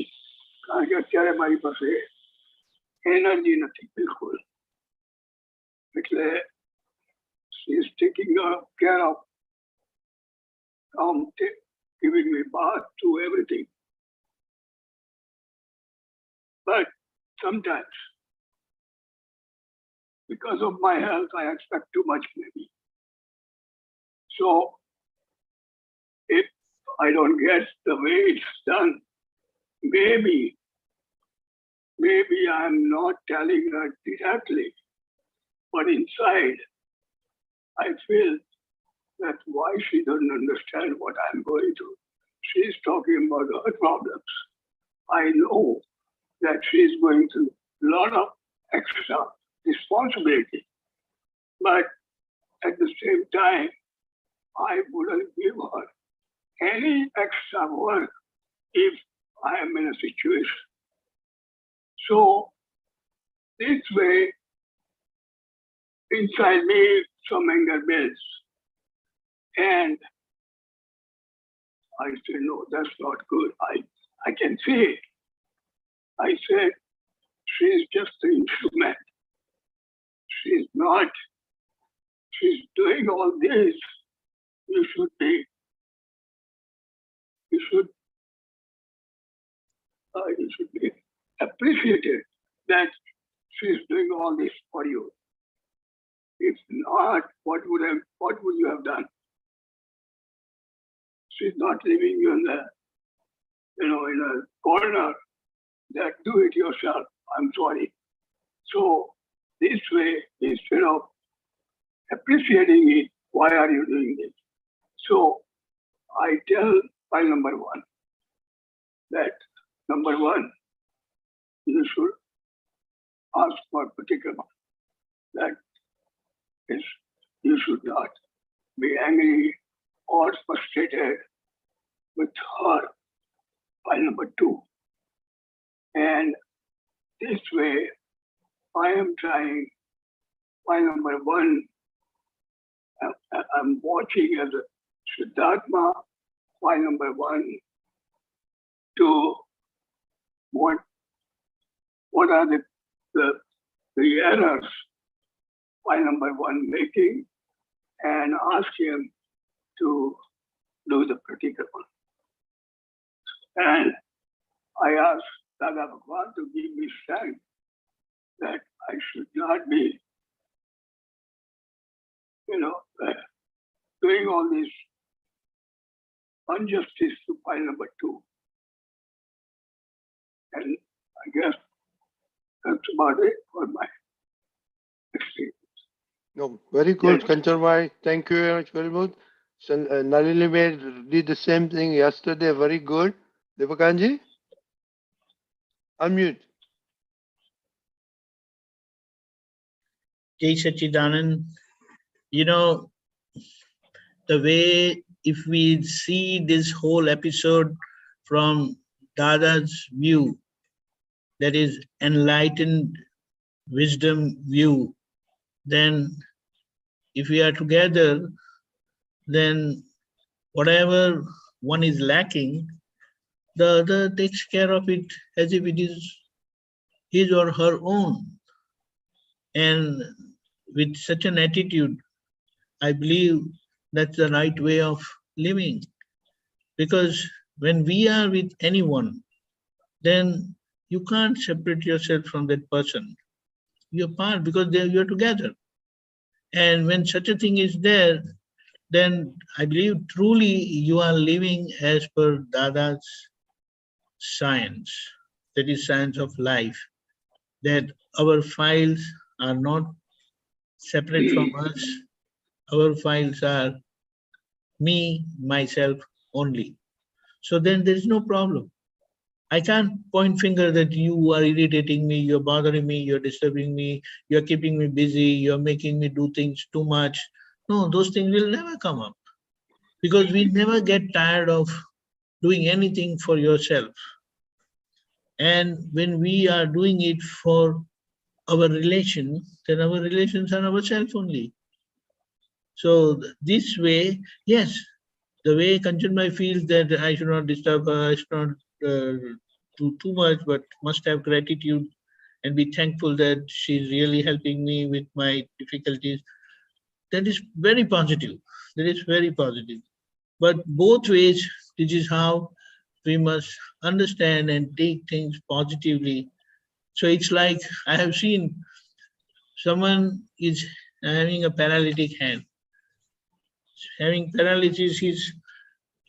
કારણ કે અત્યારે મારી પાસે એનર્જી નથી બિલકુલ, એટલે she is taking care of giving me bath to everything. But sometimes, because of my health, I expect too much maybe. So, if I don't get the way it's done, maybe I'm not telling her directly, but inside, I feel that why she doesn't understand what I'm going through. She's talking about her problems. I know that she's going through a lot of extra responsibility. But at the same time, I wouldn't give her any extra work if I am in a situation. So this way, inside me, some anger builds. And I said, no, that's not good. I can see it. I said, she's just an instrument. She's not. She's doing all this. You should be appreciated that she is doing all this for you. If not, what would you have done? She's not leaving you in in a corner that do it yourself. I'm sorry. So this way, instead of appreciating it, why are you doing this? So I tell file number one that number one, you should ask for Pratikraman. That is, you should not be angry or frustrated with her. File number two. And this way, I am trying. File number one, I'm watching as a Siddhartha. File number one, to what are the errors file number one making, and ask him to do the Pratikraman. And I asked Dada Bhagwan to give me strength that I should not be, doing all this injustice to file number two. And I guess that's about it for my experience. No, very good, Kanchanbhai. Thank you very much. So, Nalini did the same thing yesterday. Very good. Deepakanji, unmute. Jai Sachidanand, the way, if we see this whole episode from Dada's view, that is enlightened wisdom view, then if we are together, then whatever one is lacking, the other takes care of it as if it is his or her own. And with such an attitude, I believe that's the right way of living. Because when we are with anyone, then you can't separate yourself from that person. You're part, because you're together. And when such a thing is there, then I believe truly you are living as per Dada's science, that is science of life, that our files are not separate from us. Our files are me, myself only. So then there is no problem. I can't point finger that you are irritating me, you're bothering me, you're disturbing me, you're keeping me busy, you're making me do things too much. No, those things will never come up, because we never get tired of doing anything for yourself. And when we are doing it for our relation, then our relations are ourselves only. So this way, yes, the way Kanchanbhai feels that I should not disturb her, I should not do too much, but must have gratitude and be thankful that she's really helping me with my difficulties. That is very positive. That is very positive. But both ways, this is how we must understand and take things positively. So it's like I have seen someone is having a paralytic hand. Having paralysis, his,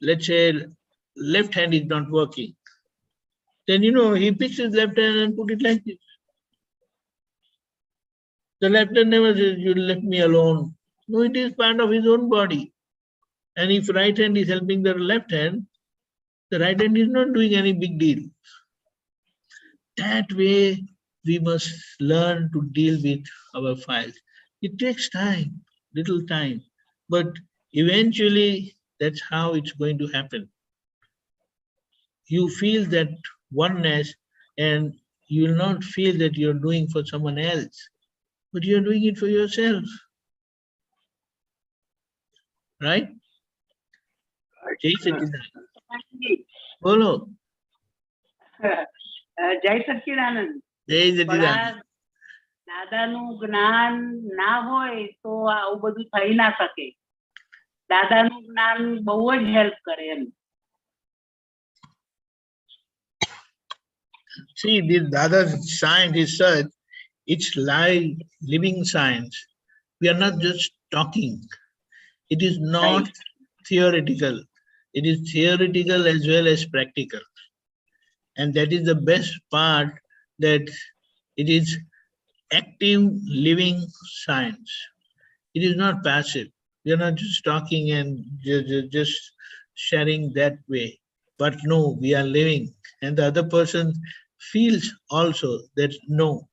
let's say, left hand is not working. Then, he picks his left hand and put it like this. The left hand never says, you left me alone. No, it is part of his own body. And if right hand is helping the left hand, the right hand is not doing any big deal. That way, we must learn to deal with our files. It takes time, little time, but eventually that's how it's going to happen. You feel that oneness, and you will not feel that you're doing for someone else, but you're doing it for yourself. Right? Jai Sachidanand. Bolo. Jai Sachidanand. Jai Sachidanand. દાદાનું જ્ઞાન ના હોય તો આવું બધું થઈ ના શકે. દાદાનું જ્ઞાન બહુ જ હેલ્પ કરે એમ. See, this Dada's science is such, it's live, living science. We are not just talking. It is not theoretical. It is theoretical as well as practical. And that is the best part, that it is active, living science. It is not passive. We are not just talking and just sharing that way. But no, we are living. And the other person feels also that no,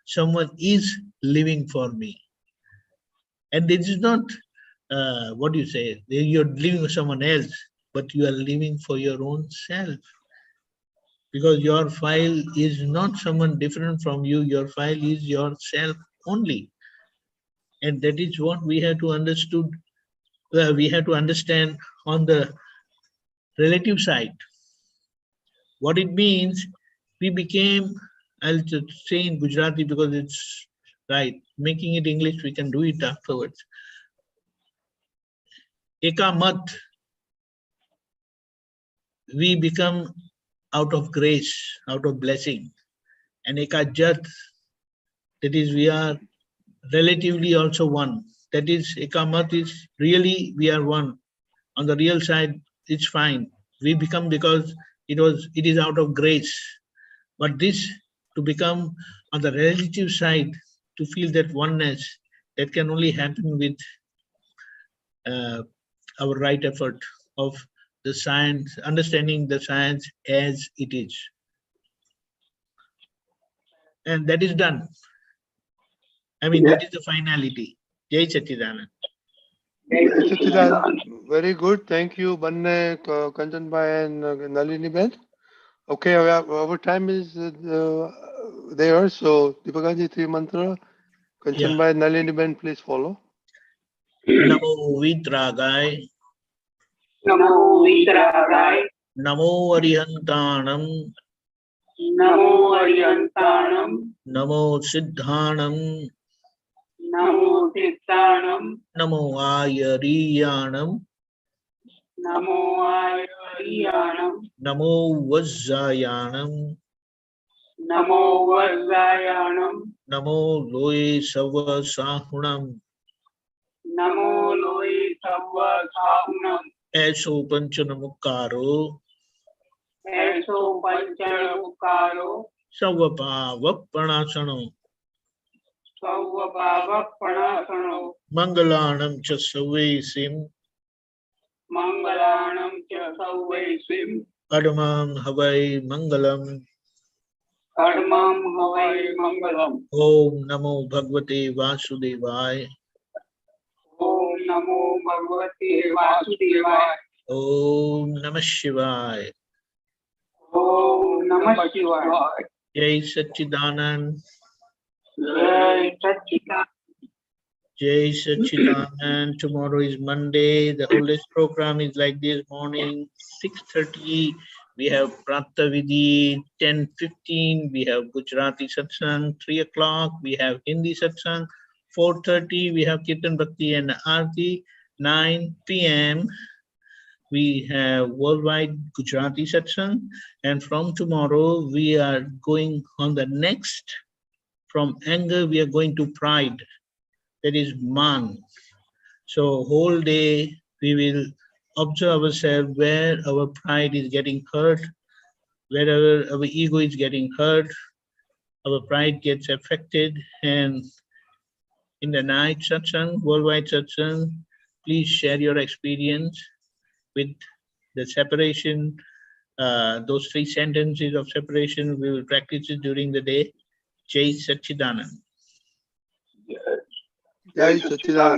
someone is living for me. And this is not, what do you say, you're living for someone else, but you are living for your own self. Because your file is not someone different from you, your file is yourself only. And that is what we have to we have to understand on the relative side. What it means, we became, I'll just say in Gujarati because it's right, making it English, we can do it afterwards. Ekamat, we become out of grace, out of blessing. And Ekajat, that is we are relatively also one. That is, Ekamat is really we are one. On the real side, it's fine. We become because it is out of grace. But this, to become on the relative side, to feel that oneness, that can only happen with our right effort of the science, understanding the science as it is. And that is done. I mean, that is the finality. Jai Satchidanand. Very good. Thank you, Banne, Kanchanbhai, and Nalini Ben. Okay, our time is there. So, Deepakanji, 3 mantra. Kanchanbhai, Nalini Ben, please follow. Namo Vitragai. Namo Vitragai. Namo Arihantanam. Namo Arihantanam. Namo Siddhanam. Namo Siddhanam. Namo Ayariyanam. Namo Ayariyanam. Namo Vajjayanam. Namo Vajjayanam. Namo Loe Sava Sahunam. Namo Loe Sava Sahunam. Eso Panchanamukaro. Eso Panchanamukaro. Savapava Pranasano. Savapava Pranasano. Mangalanam cha Savesim. Mangalanam cha Savesim. Kadamam Havai Mangalam. Kadamam Havai Mangalam. Om Namo Bhagavate Vasudevaya. Om Namo Bhagavate Vasudevaya. Om Namah Shivaya. Om Namah Shivaya. Jai Satchidanand. Jai Satchidanand. Jai Satchidanand. Tomorrow is Monday. The oldest program is like this morning, 6:30. We have Pratyavidhi, 10:15. We have Gujarati Satsang, 3 o'clock. We have Hindi Satsang, 4:30. We have Kirtan Bhakti and Aarti, 9 p.m. We have Worldwide Gujarati Satsang. And from tomorrow, we are going on the next. From anger, we are going to pride. That is man. So whole day, we will observe ourselves where our pride is getting hurt, wherever our ego is getting hurt, our pride gets affected. And in the night satsang, worldwide satsang, please share your experience with the separation, those 3 sentences of separation. We will practice it during the day. Jai Satchidanand. Jai Satchidanand.